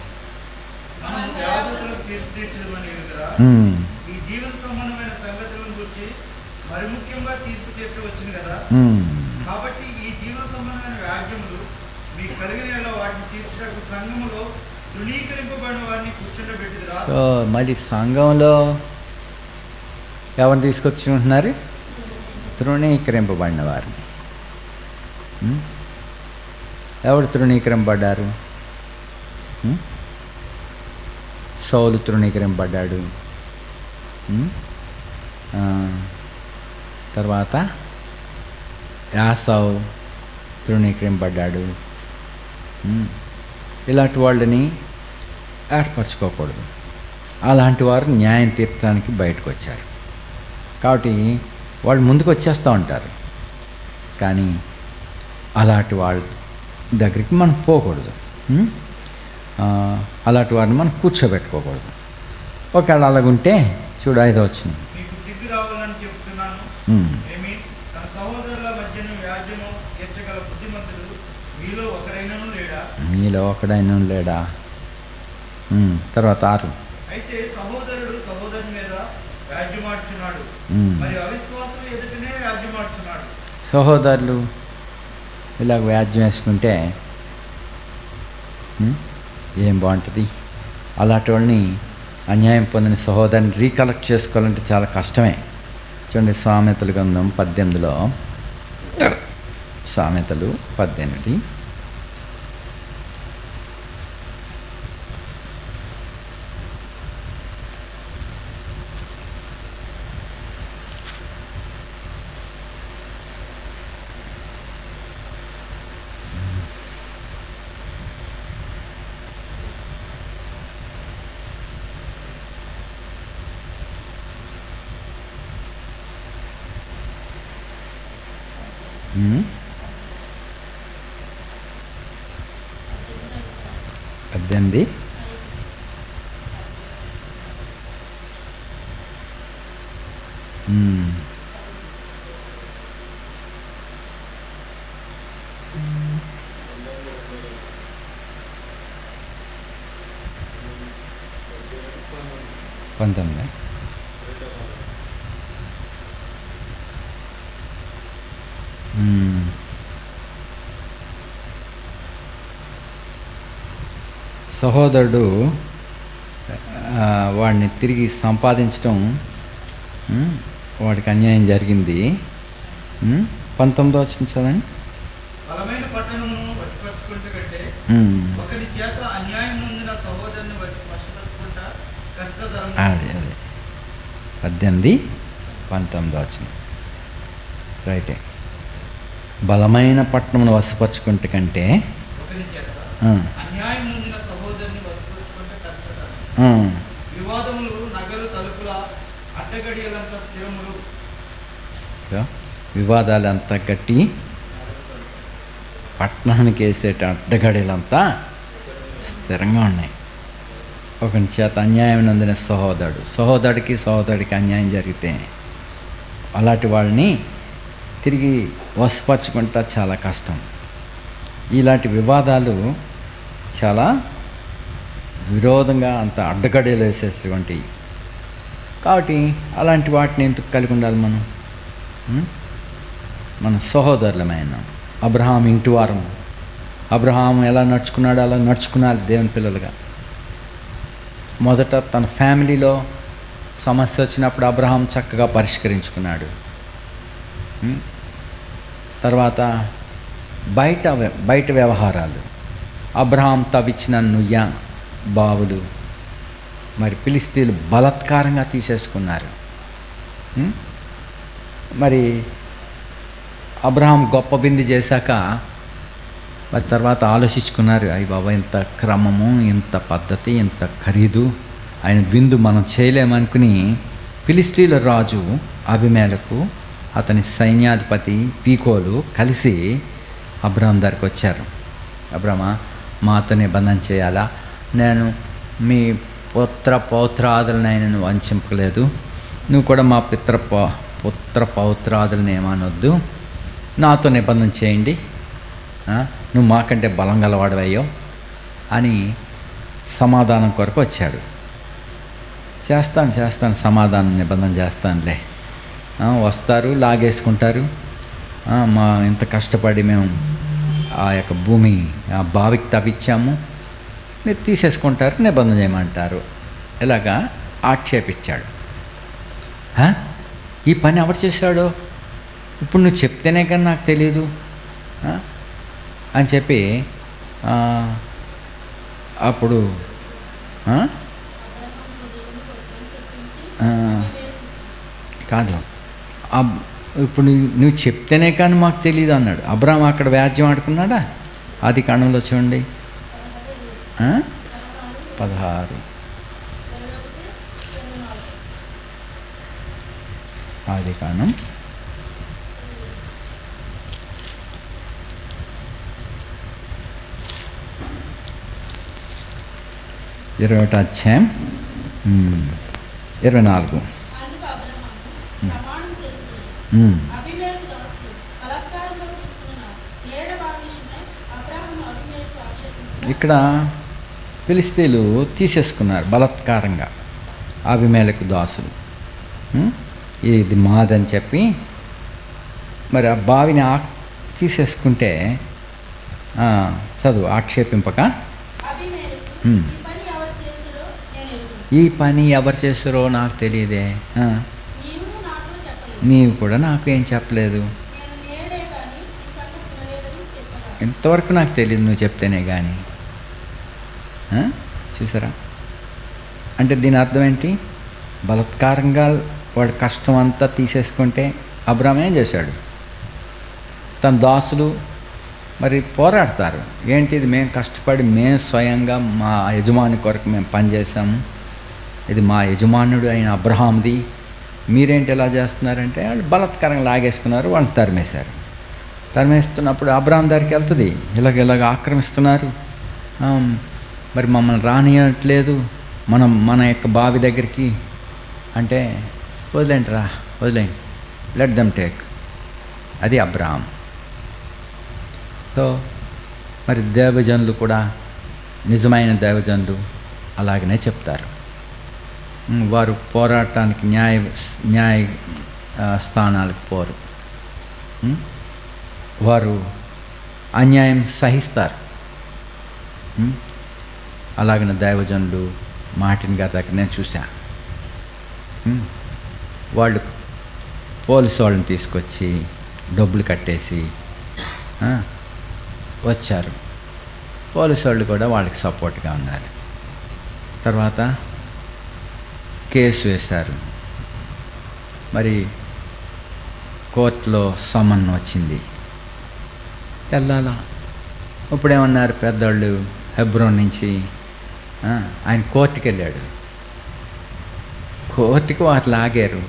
మళ్ళీ సంఘంలో ఎవరిని తీసుకొచ్చి ఉంటున్నారు? తృణీకరింపబడిన వారిని. ఎవరు తృణీకరింపబడ్డారు? సౌలు తృణీకరింపబడ్డాడు. తర్వాత యాసావు తృణీకరింపబడ్డాడు. ఇలాంటి వాళ్ళని ఏర్పరచుకోకూడదు. అలాంటి వారు న్యాయం తీర్చడానికి బయటకు వచ్చారు. కాబట్టి వాళ్ళు ముందుకు వచ్చేస్తూ ఉంటారు. కానీ అలాంటి వాళ్ళ దగ్గరికి మనం పోకూడదు. అలాంటి వారిని మనం కూర్చోబెట్టుకోకూడదు. ఒకవేళ అలాగుంటే చూడు 5వ వచనం. మీలో ఒకడైనా లేడా? తర్వాత 6. సహోదరులు ఇలాగ వ్యాజ్యం వేసుకుంటే ఏం బాగుంటుంది? అలాంటి వాళ్ళని, అన్యాయం పొందిన సహోదరుని రీకలెక్ట్ చేసుకోవాలంటే చాలా కష్టమే. చూడండి సామెతల గ్రంథం 18లో, సామెతలు 18. పద్దెనిమిది. పంతొమ్మిది. సహోదరుడు వాడిని తిరిగి సంపాదించడం, వాడికి అన్యాయం జరిగింది. 19వ వచనం చదవండి. బలమైన పట్టణమును వశపరచుకుంటే కంటే ఒకరి చేత అన్యాయం నొందిన సహోదరుని వశపరచుకుంటా కష్టతరం. అదే 18, 19 వచనం రైటే. బలమైన పట్టణమును వశపరచుకుంటే కంటే ఒకరి చేత అన్యాయం నొందిన సహోదరుని వశపరచుకుంటే కష్టతరం. వివాదములు నగరు తలుపుల అడ్డగడియలంత స్థిరములు. వివాదాలంతా గట్టి పట్టణానికి వేసేట అడ్డగడిలంతా స్థిరంగా ఉన్నాయి. ఒకని చేత అన్యాయం నందిన సహోదరుడికి అన్యాయం జరిగితే అలాంటి వాళ్ళని తిరిగి వశపరచుకుంటా చాలా కష్టం. ఇలాంటి వివాదాలు చాలా విరోధంగా అంత అడ్డగడేలు వేసేటువంటివి. కాబట్టి అలాంటి వాటిని ఎందుకు కలిగి ఉండాలి మనం? మన సహోదరులమైన అబ్రహాం ఇంటి వారం. అబ్రహాం ఎలా నడుచుకున్నాడో అలా నడుచుకున్నాడు దేవుని పిల్లలుగా. మొదట తన ఫ్యామిలీలో సమస్య వచ్చినప్పుడు అబ్రహాం చక్కగా పరిష్కరించుకున్నాడు. తర్వాత బయట వ్యవహారాలు, అబ్రహాం తవ్వించిన నుయ్య బావులు మరి ఫిలిష్తీయులు బలాత్కారంగా తీసేసుకున్నారు. మరి అబ్రహాం గొప్ప బింది చేశాక మరి తర్వాత ఆలోచించుకున్నారు, అయ్యి బాబా ఇంత క్రమము, ఇంత పద్ధతి, ఇంత ఖరీదు, ఆయన విందు మనం చేయలేమనుకుని ఫిలిష్తీయుల రాజు అబీమెలెకు అతని సైన్యాధిపతి పీకోలు కలిసి అబ్రహాం దగ్గరికి వచ్చారు. అబ్రహ్మ, మాతో నిబంధన చేయాలా? నేను మీ పౌత్రాదులను ఆయనను వంచలేదు, నువ్వు కూడా మా పుత్ర పౌత్రాదులను ఏమనొద్దు, నాతో నిబంధన చేయండి, నువ్వు మాకంటే బలం గలవాడవయ్యో అని సమాధానం కొరకు వచ్చాడు. చేస్తాను సమాధానం నిబంధన చేస్తానులే. వస్తారు, లాగేసుకుంటారు. మా ఇంత కష్టపడి మేము ఆ యొక్క భూమి ఆ బావికి తవ్వించాము, మీరు తీసేసుకుంటారు, నిబంధన చేయమంటారు. ఇలాగా ఆక్షేపించాడు. ఈ పని ఎవరు చేశాడో ఇప్పుడు నువ్వు చెప్తేనే కానీ నాకు తెలియదు అని చెప్పి అప్పుడు కాదు, ఇప్పుడు నువ్వు చెప్తేనే కానీ మాకు తెలియదు అన్నాడు. అబ్రహాం అక్కడ వ్యాజ్యం ఆడుకున్నాడా? ఆది కాండంలో చూడండి 16. ఆది కాండం 21వ అధ్యాయం 24. ఇక్కడ ఫిలిష్తీయులు తీసేసుకున్నారు బలాత్కారంగా అబీమెలెకు దాసులు. ఇది మాదని చెప్పి మరి ఆ బావిని తీసేసుకుంటే చదువు ఆక్షేపింపక, ఈ పని ఎవరు చేస్తారో నాకు తెలియదే, నీవు కూడా నాకు ఏం చెప్పలేదు, ఇంతవరకు నాకు తెలియదు నువ్వు చెప్తేనే కానీ. చూసారా? అంటే దీని అర్థం ఏంటి? బలాత్కారంగా వాడి కష్టం అంతా తీసేసుకుంటే అబ్రహాం ఏం చేశాడు? తన దాసులు మరి పోరాడతారు. ఏంటిది? మేము కష్టపడి మేము స్వయంగా మా యజమాని కొరకు మేము పనిచేసాము, ఇది మా యజమానుడు అయిన అబ్రహాంది, మీరేంటి ఎలా చేస్తున్నారంటే వాళ్ళు బలాత్కారంగా లాగేసుకున్నారు, వాళ్ళని తరిమేశారు. తరిమేస్తున్నప్పుడు అబ్రహాం దగ్గరికి వెళ్తుంది, ఇలాగ ఆక్రమిస్తున్నారు, మరి మమ్మల్ని రానియట్లేదు మన యొక్క బావి దగ్గరికి అంటే, వదిలేండి, లెట్ దెమ్ టేక్. అది అబ్రహాం. సో మరి దేవజనులు కూడా, నిజమైన దేవజనులు అలాగనే చెప్తారు. వారు పోరాటానికి న్యాయ స్థానాలకు పోరు. వారు అన్యాయం సహిస్తారు. అలాగిన దైవజనులు మార్టిన్ గారి దగ్గర నేను చూశాను. వాళ్ళు పోలీసు వాళ్ళని తీసుకొచ్చి డబ్బులు కట్టేసి వచ్చారు. పోలీసు వాళ్ళు కూడా వాళ్ళకి సపోర్ట్గా ఉన్నారు. తర్వాత కేసు వేశారు. మరి కోర్టులో సమన్ వచ్చింది, వెళ్ళాలా. ఇప్పుడేమన్నారు పెద్దవాళ్ళు, హెబ్రోన్ నుంచి ఆయన కోర్టుకి వెళ్ళాడు. కోర్టుకి వారు లాగారు.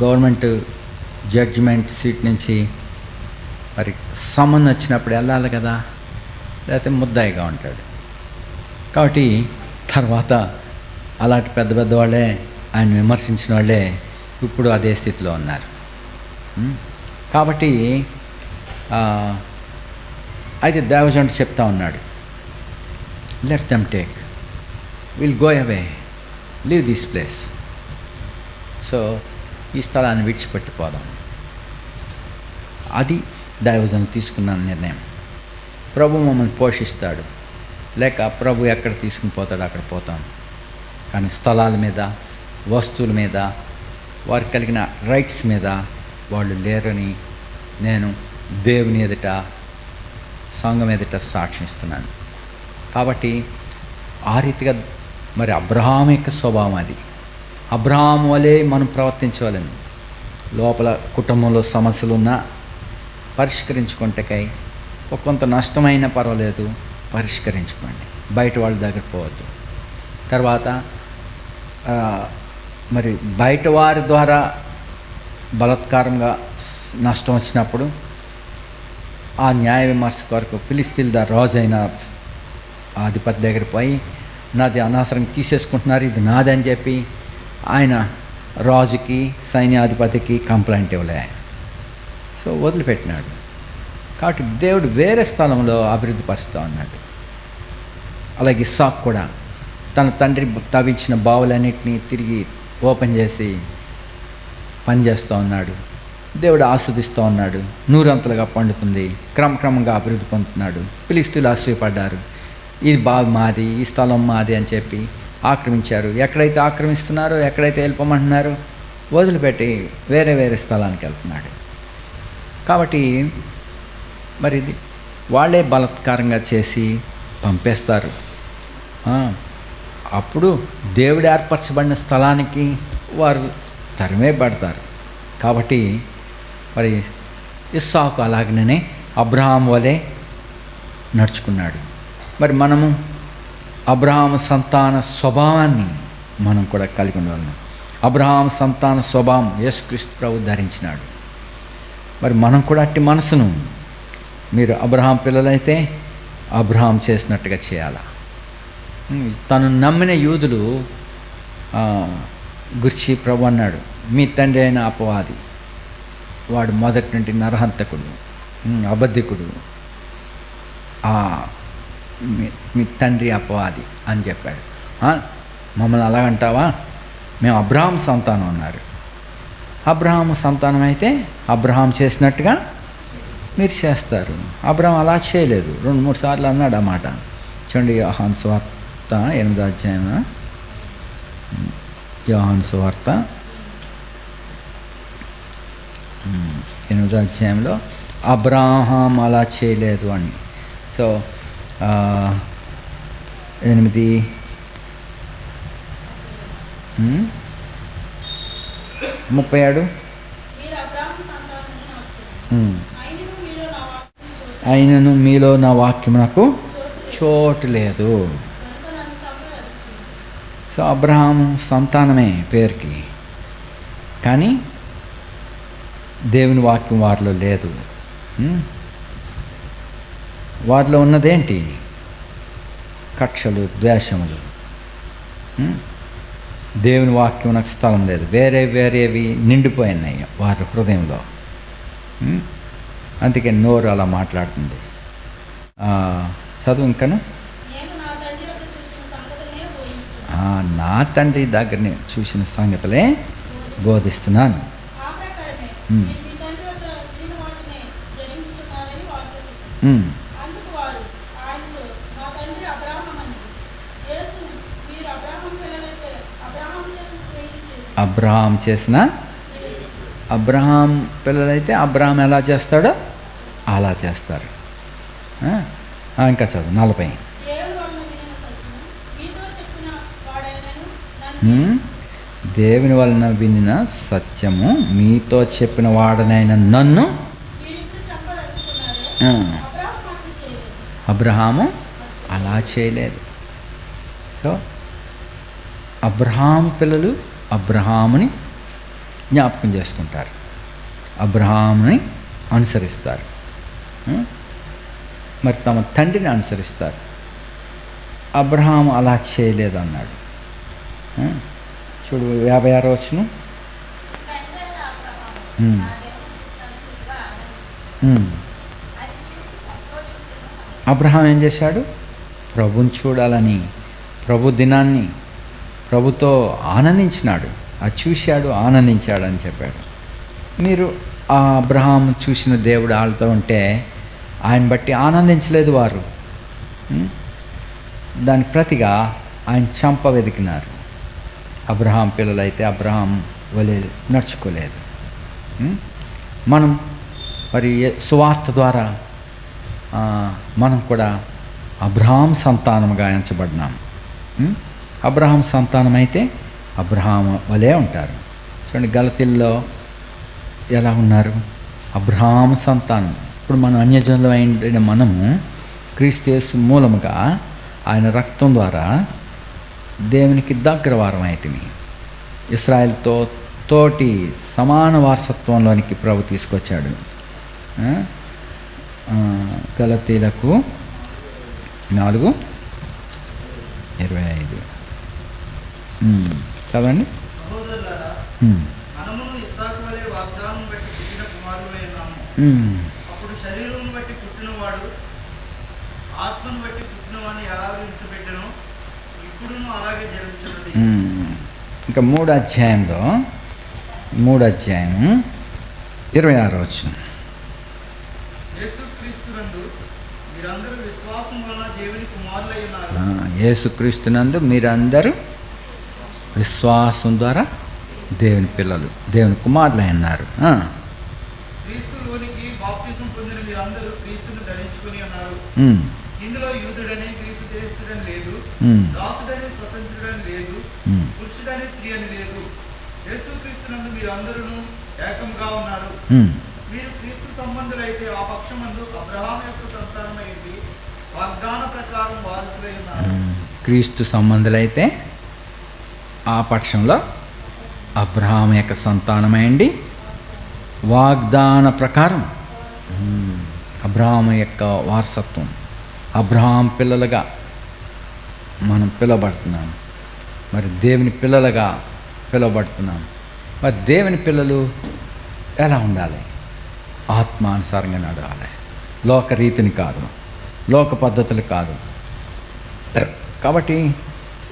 గవర్నమెంట్ జడ్జిమెంట్ సీట్ నుంచి మరి సమన్ వచ్చినప్పుడు వెళ్ళాలి కదా, లేకపోతే ముద్దాయిగా ఉంటాడు. కాబట్టి తర్వాత అలాంటి పెద్ద పెద్ద వాళ్ళే ఆయన విమర్శించిన వాళ్ళే ఇప్పుడు అదే స్థితిలో ఉన్నారు. కాబట్టి అయితే దేవజనుడు చెప్తా ఉన్నాడు, let them take, will go away, leave this place. So ఈ స్థలాన్ని విడిచిపెట్టిపోదాం. అది దైవజనులు తీసుకున్న నిర్ణయం. ప్రభు మమ్మల్ని పోషిస్తాడు, లేక ప్రభు ఎక్కడ తీసుకుని పోతాడో అక్కడ పోతాం. కానీ స్థలాల మీద, వస్తువుల మీద, వారికి కలిగిన రైట్స్ మీద వాళ్ళు లేరని నేను దేవుని ఎదుట, సంఘం ఎదుట సాక్షిస్తున్నాను. కాబట్టి ఆ రీతిగా మరి అబ్రహాము యొక్క స్వభావం అది. అబ్రహాము వలె మనం ప్రవర్తించవాలని. లోపల కుటుంబంలో సమస్యలున్నా పరిష్కరించుకుంటకై కొంత నష్టమైనా పర్వాలేదు, పరిష్కరించుకోండి. బయట వాళ్ళ దగ్గర పోవద్దు. తర్వాత మరి బయట వారి ద్వారా బలాత్కారంగా నష్టం వచ్చినప్పుడు ఆ న్యాయ విమర్శ కొరకు ఫిలిస్తీన్ల రాజైన అధిపతి దగ్గర పోయి నాది అనవసరంగా తీసేసుకుంటున్నారు, ఇది నాది అని చెప్పి ఆయన రాజుకి, సైన్యాధిపతికి కంప్లైంట్ ఇవ్వలే. సో వదిలిపెట్టినాడు. కాబట్టి దేవుడు వేరే స్థలంలో అభివృద్ధి పరుస్తూ ఉన్నాడు. అలాగే ఇస్సాకు కూడా తన తండ్రి తవ్వించిన బావులన్నింటినీ తిరిగి ఓపెన్ చేసి పనిచేస్తూ ఉన్నాడు. దేవుడు ఆస్వాదిస్తూ ఉన్నాడు. నూరంతలుగా పండుతుంది, క్రమక్రమంగా అభివృద్ధి పొందుతున్నాడు. ఫిలిస్తీన్లు ఆశ్చర్యపడ్డారు, ఇది బావి మాది, ఈ స్థలం మాది అని చెప్పి ఆక్రమించారు. ఎక్కడైతే ఆక్రమిస్తున్నారో, ఎక్కడైతే వెళ్ళిపోమంటున్నారో వదిలిపెట్టి వేరే వేరే స్థలానికి వెళ్తున్నాడు. కాబట్టి మరి ఇది వాళ్ళే బలాత్కారంగా చేసి పంపేస్తారు. అప్పుడు దేవుడు ఏర్పరచబడిన స్థలానికి వారు తరిమే పడతారు. కాబట్టి మరి ఇస్సాకు అలాగనే అబ్రహాం వలె నడుచుకున్నాడు. మరి మనము అబ్రహాం సంతాన స్వభావాన్ని మనం కూడా కలిగి ఉండగలం. అబ్రహాం సంతాన స్వభావం యేసుక్రీస్తు ప్రభు ధరించినాడు. మరి మనం కూడా అట్టి మనసును, మీరు అబ్రహాం పిల్లలైతే అబ్రహాం చేసినట్టుగా చేయాలా. తను నమ్మిన యూదులు గుర్చి ప్రభు అన్నాడు, మీ తండ్రి అయిన అపవాది, వాడు మొదటి నుండి నరహంతకుడు, అబద్ధికుడు, మీ తండ్రి అపవాది అని చెప్పాడు. మమ్మల్ని అలాగంటావా, మేము అబ్రహాం సంతానం అన్నారు. అబ్రహాము సంతానం అయితే అబ్రహాం చేసినట్టుగా మీరు చేస్తారు. అబ్రహాం అలా చేయలేదు, 2-3 సార్లు అన్నాడు ఆ మాట. చూడండి, యోహాను సువార్త 8వ అధ్యాయం, యోహాను సువార్త 8వ అధ్యాయంలో అబ్రహాం అలా చేయలేదు అని. సో 8:37 అయినను మీలో నా వాక్యం నాకు చోటు లేదు. సో అబ్రహాము సంతానమే పేరుకి, కానీ దేవుని వాక్యం వారిలో లేదు. వారిలో ఉన్నదేంటి? కక్షలు, ద్వేషములు. దేవుని వాక్యం నాకు స్థలం లేదు, వేరేవి నిండిపోయినాయి వారి హృదయంలో. అందుకే నోరు అలా మాట్లాడుతుంది. చదువు ఇంకను. నా తండ్రి దగ్గర చూసిన సంగతులే బోధిస్తున్నాను. అందుకు వారు ఆయనతో, మా తండ్రి అబ్రాహామని. యేసు, మీరు అబ్రాహాము పిల్లలైతే అబ్రాహాము చేసిన క్రియలు చేసి అబ్రహాం చేసిన అబ్రహాం పిల్లలైతే అబ్రహాం ఎలా చేస్తాడో అలా చేస్తారు. ఇంకా చదువు 40. దేవుని వలన వినిన సత్యము మీతో చెప్పిన వాడైనను నన్ను దేవుని వలన వినిన సత్యము మీతో చెప్పిన వాడనైన నన్ను మీరిప్పుడు చంపదలుచుకున్నారే. ఆ, అబ్రాహాము అట్లు చేయలేదు. అబ్రహాము అలా చేయలేదు. సో అబ్రహాం పిల్లలు అబ్రహాముని జ్ఞాపకం చేసుకుంటారు, అబ్రహాముని అనుసరిస్తారు, మరి తమ తండ్రిని అనుసరిస్తారు. అబ్రహాము అలా చేయలేదు అన్నాడు. చూడు 56 వచనం. తండ్రి అయిన అబ్రాహాము నా దేవుని సంతృప్తిగా ఆనందించాడు. అది చూసి సంతోషించిన అబ్రహాం ఏం చేశాడు? ప్రభుని చూడాలని, ప్రభు దినాన్ని ప్రభుతో ఆనందించినాడు. అది చూశాడు, ఆనందించాడు అని చెప్పాడు. మీరు ఆ అబ్రహాం చూసిన దేవుడు వాళ్ళతో ఉంటే ఆయన బట్టి ఆనందించలేదు వారు. దానికి ప్రతిగా ఆయన చంప వెతికినారు. అబ్రహాం పిల్లలైతే అబ్రహాం వలె నడుచుకోలేదు. మనం మరి సువార్త ద్వారా మనం కూడా అబ్రహాం సంతానముగా ఎంచబడినాం. అబ్రహాం సంతానం అయితే అబ్రహాం వలే ఉంటారు. చూడండి గలతీల్లో ఎలా ఉన్నారు? అబ్రహాం సంతానం. ఇప్పుడు మనం అన్యజనులు అయిన మనము క్రీస్తు యేసు మూలముగా ఆయన రక్తం ద్వారా దేవునికి దగ్గర వారం అయితిమి. ఇశ్రాయేలుతో తోటి సమాన వారసత్వంలోనికి ప్రభు తీసుకొచ్చాడు. గలతీలకు 4:25 చదవండి. సహోదరులారా, మనమును ఇస్సాకు వలె వాగ్దానం బట్టి పుట్టిన కుమారులై ఉన్నాము. అప్పుడు శరీరం బట్టి పుట్టినవాడు ఆత్మను బట్టి పుట్టినవాడిని ఎలా విడిచిపెట్టెనో ఇప్పుడును అలాగే జరుగుతున్నది. ఇంకా 3వ అధ్యాయంలో 26 వచనం. యేసుక్రీస్తునందు మీరందరూ విశ్వాసం వలన దేవుని కుమారులై ఉన్నారు. యేసుక్రీస్తునందు మీరందరూ విశ్వాసం ద్వారా దేవుని పిల్లలు, దేవుని కుమారులు అన్నారు. క్రీస్తులోనికి బాప్తిసం పొందిన మీరందరూ క్రీస్తును ధరించుకుని ఉన్నారు. ఇందులో యూదుడని గ్రీసు దేశుడని లేదు, దాసుడని స్వతంత్రుడని లేదు, పురుషుడని స్త్రీ అని లేదు. యేసుక్రీస్తునందు మీరందరూ ఏకంగా ఉన్నారు. మీరు క్రీస్తు సంబంధులైతే ఆ పక్షమందు అబ్రహాము యొక్క సంతానమైంది వాగ్దాన ప్రకారం వారసులై ఉన్నారు. క్రీస్తు సంబంధులైతే ఆ పక్షంలో అబ్రహాం యొక్క సంతానమైంది వాగ్దాన ప్రకారం. అబ్రహాం యొక్క వారసత్వం, అబ్రహాం పిల్లలుగా మనం పిలువబడుతున్నాం. మరి దేవుని పిల్లలుగా పిలువబడుతున్నాం. మరి దేవుని పిల్లలు ఎలా ఉండాలి? ఆత్మానుసారంగా నడవాలి, లోక రీతిని కాదు, లోక పద్ధతులు కాదు. కాబట్టి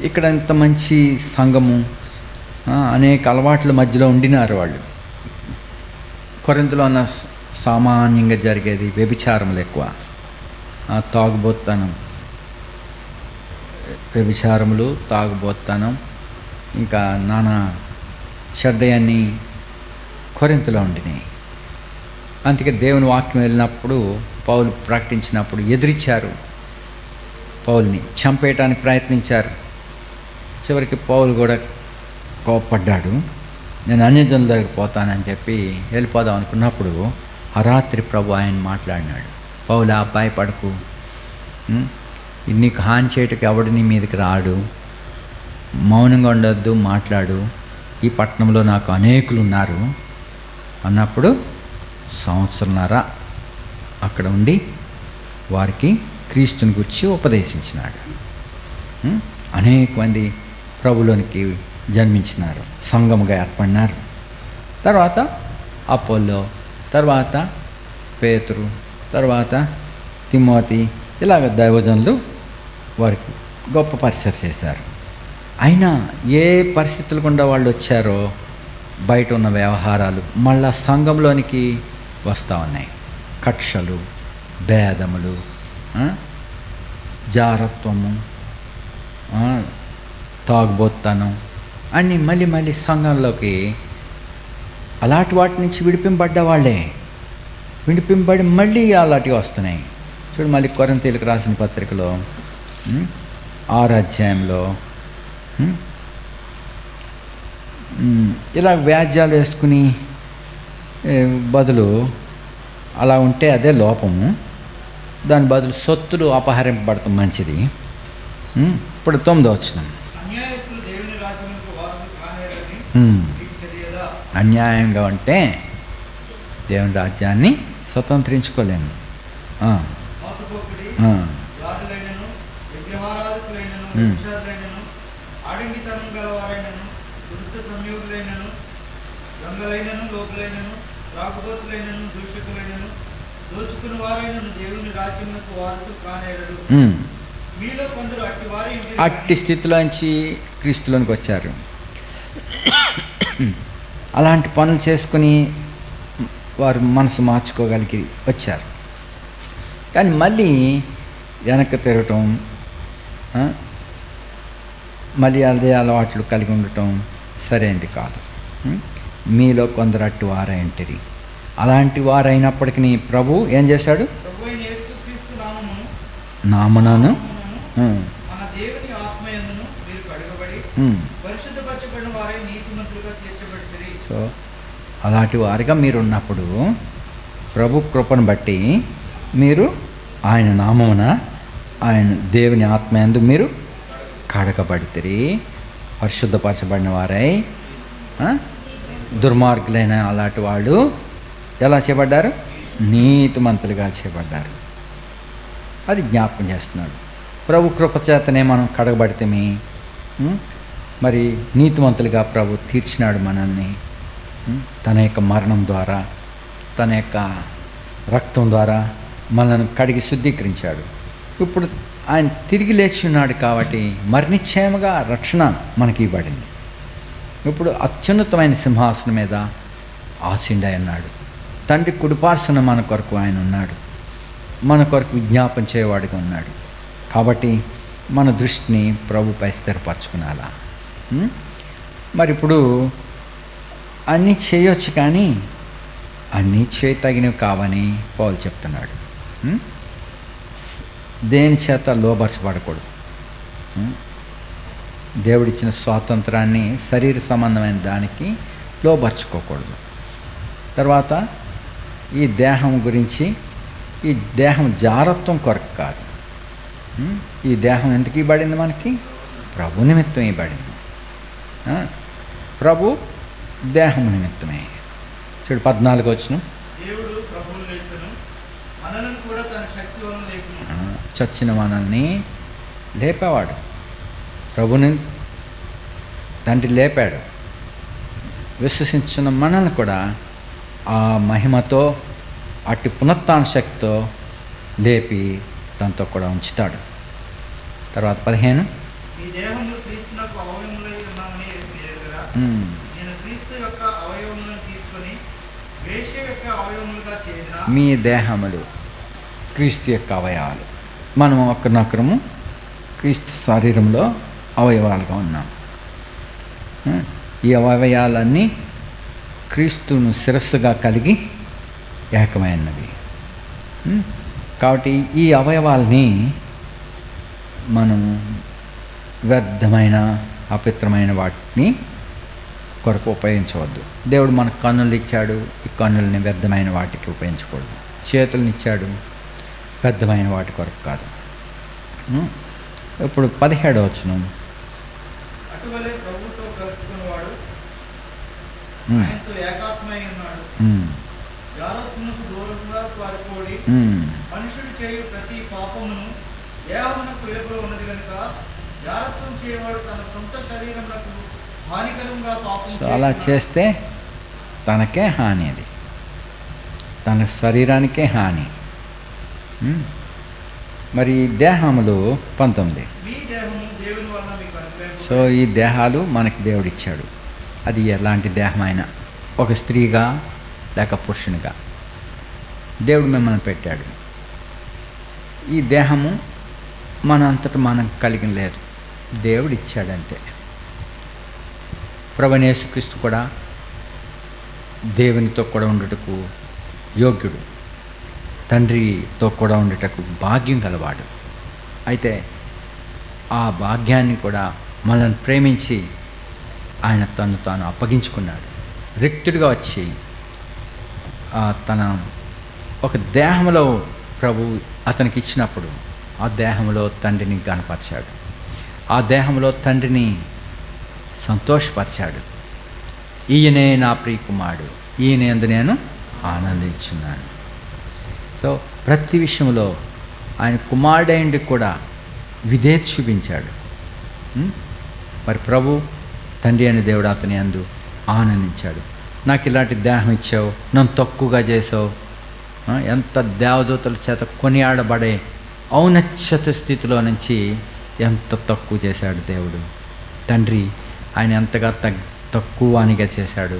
ఇక్కడ ఇంత మంచి సంఘము, అనేక అలవాట్ల మధ్యలో ఉండినారు వాళ్ళు. కొరింథీలో అన్న సామాన్యంగా జరిగేది వ్యభిచారములు ఎక్కువ, తాగుబోత్తనం, వ్యభిచారములు, తాగుబోత్తనం, ఇంకా నానా చెడ్డయన్ని కొరింథీలో ఉండినాయి. అందుకే దేవుని వాక్యం వెళ్ళినప్పుడు, పౌలు ప్రకటించినప్పుడు ఎదిరించారు, పౌల్ని చంపేయటానికి ప్రయత్నించారు. చివరికి పౌలు కూడా కోప్పడ్డాడు. నేను అన్యజనుల దగ్గరికి పోతానని చెప్పి వెళ్ళిపోదాం అనుకున్నప్పుడు ఆ రాత్రి ప్రభు ఆయన మాట్లాడినాడు, పౌలా భయపడకు, నీకు హాని చేయటకు ఎవడు నీ మీదకి రాడు, మౌనంగా ఉండొద్దు, మాట్లాడు, ఈ పట్టణంలో నాకు అనేకులు ఉన్నారు అన్నప్పుడు సంవత్సరంన్నర అక్కడ ఉండి వారికి క్రీస్తుని గురించి ఉపదేశించినాడు. అనేక మంది ప్రభులోనికి జన్మించినారు, సంఘముగా ఏర్పడినారు. తర్వాత అపోల్లో, తర్వాత పేతురు, తర్వాత తిమోతి, ఇలాగ దైవజనులు వారికి గొప్ప పరిచయం చేశారు. అయినా ఏ పరిస్థితులు గుండా వాళ్ళు వచ్చారో బయట ఉన్న వ్యవహారాలు మళ్ళా సంఘంలోనికి వస్తూ ఉన్నాయి. కక్షలు, భేదములు, జారత్వము, తాగుబోత్తనం అన్నీ మళ్ళీ మళ్ళీ సంఘంలోకి అలాంటి వాటి నుంచి విడిపింపబడ్డ వాళ్ళే విడిపింపబడి మళ్ళీ అలాంటివి వస్తున్నాయి. చూడు మళ్ళీ కొరింథీయులకు రాసిన పత్రికలో 6వ అధ్యాయంలో ఇలా వ్యాజ్యాలు వేసుకుని బదులు అలా ఉంటే అదే లోపము, దాని బదులు సొత్తులు అపహరింపబడటం మంచిది. ఇప్పుడు 9వ వచనం. అన్యాయస్తులు దేవుని రాజ్యమునకు వారసులు కానేరని మీకు తెలియదా? అన్యాయంగా ఉంటే దేవుని రాజ్యాన్ని స్వతంత్రించుకోలేము. మోసపోకుడి, రాజులైనను, విగ్రహారాధకులైనను, వ్యభిచారులైనను, ఆడంగితనం గలవారైనను, దుష్ట సంయోగులైనను, దొంగలైనను, లోకులైనను, త్రాగుబోతులైనను, దూషకులైనను, దోచుకుని వారైనను దేవుని రాజ్యమునకు వారసులు కానేరడు. మీలో కొందరు అట్టి స్థితిలోంచి క్రీస్తులోనికి వచ్చారు. అలాంటి పనులు చేసుకుని వారు మనసు మార్చుకోగలిగి వచ్చారు. కానీ మళ్ళీ వెనక్కి తిరగటం, మళ్ళీ అదే అలవాట్లు కలిగి ఉండటం సరైనది కాదు. మీలో కొందరు అట్టి వారైంటిరి. అలాంటి వారైనప్పటికీ ప్రభు ఏం చేశాడు? నామనను మన దేవుని ఆత్మయందును మీరు కడుగబడి పరిశుద్ధపరచబడిన వారై నీతిమంతులుగా తీర్చబడితిరి. సో అలాంటి వారిగా మీరు ఉన్నప్పుడు ప్రభు కృపను బట్టి మీరు ఆయన నామమున ఆయన దేవుని ఆత్మయందు మీరు కడగబడితిరి, పరిశుద్ధపరచబడిన వారై. దుర్మార్గులైన అలాంటి వాళ్ళు ఎలా చేయబడ్డారు? నీతిమంతులుగా చేయబడ్డారు. అది జ్ఞాపకం చేస్తున్నాడు. ప్రభు కృపచేతనే మనం కడగబడితేమి, మరి నీతిమంతులుగా ప్రభు తీర్చినాడు మనల్ని. తన యొక్క మరణం ద్వారా, తన యొక్క రక్తం ద్వారా మనల్ని కడిగి శుద్ధీకరించాడు. ఇప్పుడు ఆయన తిరిగి లేచి ఉన్నాడు కాబట్టి మరణిశ్చయముగా రక్షణ మనకి ఇవ్వబడింది. ఇప్పుడు అత్యున్నతమైన సింహాసనం మీద ఆసీనుడై ఉన్నాడు. తండ్రి కుడిపార్శ్వన మన కొరకు ఆయన ఉన్నాడు. మన కొరకు విజ్ఞాపన చేయవాడిగా ఉన్నాడు. కాబట్టి మన దృష్టిని ప్రభుపై స్థిరపరచుకునాలా. మరి ఇప్పుడు అన్నీ చేయొచ్చు, కానీ అన్నీ చేయతగినవి కావని పౌలు చెప్తున్నాడు. దేని చేత లోబరచబడకూడదు. దేవుడిచ్చిన స్వాతంత్రాన్ని శరీర సంబంధమైన దానికి లోబర్చుకోకూడదు. తర్వాత ఈ దేహం గురించి, ఈ దేహం జారత్వం కొరకు కాదు. ఈ దేహం ఎందుకు ఇవ్వబడింది? మనకి ప్రభు నిమిత్తం ఇవ్వబడింది. ప్రభు దేహం నిమిత్తమే. చూడు 14వ వచనం. దేవుడు ప్రభువును లేపును, మనలను కూడా తన శక్తి వలన లేపును. చచ్చిన మనల్ని లేపేవాడు. ప్రభుని తండ్రి లేపాడు. విశ్వసించిన మనల్ని కూడా ఆ మహిమతో, అట్టి పునరుత్థాన శక్తితో లేపి తనతో కూడా ఉంచుతాడు. తర్వాత 15. ఈ దేహంలో క్రీస్తునకు అవయవములై ఉన్నామని ఎరుగరా? నేను క్రీస్తు యొక్క అవయవములను తీసుకొని వేశ్య యొక్క అవయవములుగా చేసిన. మీ దేహములు క్రీస్తు యొక్క అవయవాలు. మనం ఒకరినొకరము క్రీస్తు శరీరంలో అవయవాలుగా ఉన్నాం. ఈ అవయవాలన్నీ క్రీస్తును శిరస్సుగా కలిగి ఏకమైనవి. కాబట్టి ఈ అవయవాల్ని మనం వ్యర్థమైన అపవిత్రమైన వాటిని కొరకు ఉపయోగించవద్దు. దేవుడు మనకు కన్నులు ఇచ్చాడు. ఈ కన్నులని వ్యర్థమైన వాటికి ఉపయోగించకూడదు. చేతులను ఇచ్చాడు, వ్యర్థమైన వాటి కొరకు కాదు. ఇప్పుడు 17వ వచనం. అటువలే ప్రభుతో కలుసుకున్నవాడు ఆయనతో ఏకాత్మై ఉన్నాడు. జారత్వమునకు దూరంగా పారిపోడి మనుషుడు చేయు ప్రతి పాపమును దేహమునకు వెలుపల ఉన్నది కనుక జారత్వం చేయవాడు తన సొంత శరీరమునకు హానికరంగా పాపం. సో అలా చేస్తే తనకే హాని, అది తన శరీరానికే హాని. మరి దేహములు 19. మీ దేహము దేవుని వలన మీకు అనుగ్రహింపబడింది. సో ఈ దేహాలు మనకి దేవుడిచ్చాడు. అది ఎలాంటి దేహమైనా, ఒక స్త్రీగా లేక పురుషునిగా దేవుడు మిమ్మల్ని పెట్టాడు. ఈ దేహము మన అంతటా మనం కలిగి లేదు, దేవుడు ఇచ్చాడంతే. ప్రభువైన యేసుక్రీస్తు కూడా దేవునితో కూడా ఉండుటకు యోగ్యుడు, తండ్రితో కూడా ఉండుటకు భాగ్యం గలవాడు. అయితే ఆ భాగ్యాన్ని కూడా మనల్ని ప్రేమించి ఆయన తను తాను అప్పగించుకున్నాడు. రిక్తుడిగా వచ్చి తన ఒక దేహంలో ప్రభు అతనికి ఇచ్చినప్పుడు ఆ దేహంలో తండ్రిని గణపరిచాడు, ఆ దేహంలో తండ్రిని సంతోషపరిచాడు. ఈయనే నా ప్రియకుమారుడు, ఈయన యందు నేను ఆనందించున్నాను. సో ప్రతి విషయంలో ఆయన కుమారుడైండి కూడా విధేయత చూపించాడు. మరి ప్రభు తండ్రి అనే దేవుడు అతని యందు ఆనందించాడు. నాకు ఇలాంటి దేహం ఇచ్చావు, నన్ను తక్కువగా చేసావు, ఎంత దేవదూతల చేత కొనియాడబడే ఔన్నత్యత స్థితిలో నుంచి ఎంత తక్కువ చేశాడు దేవుడు. తండ్రి ఆయన ఎంతగా తక్కువనిగా చేశాడు.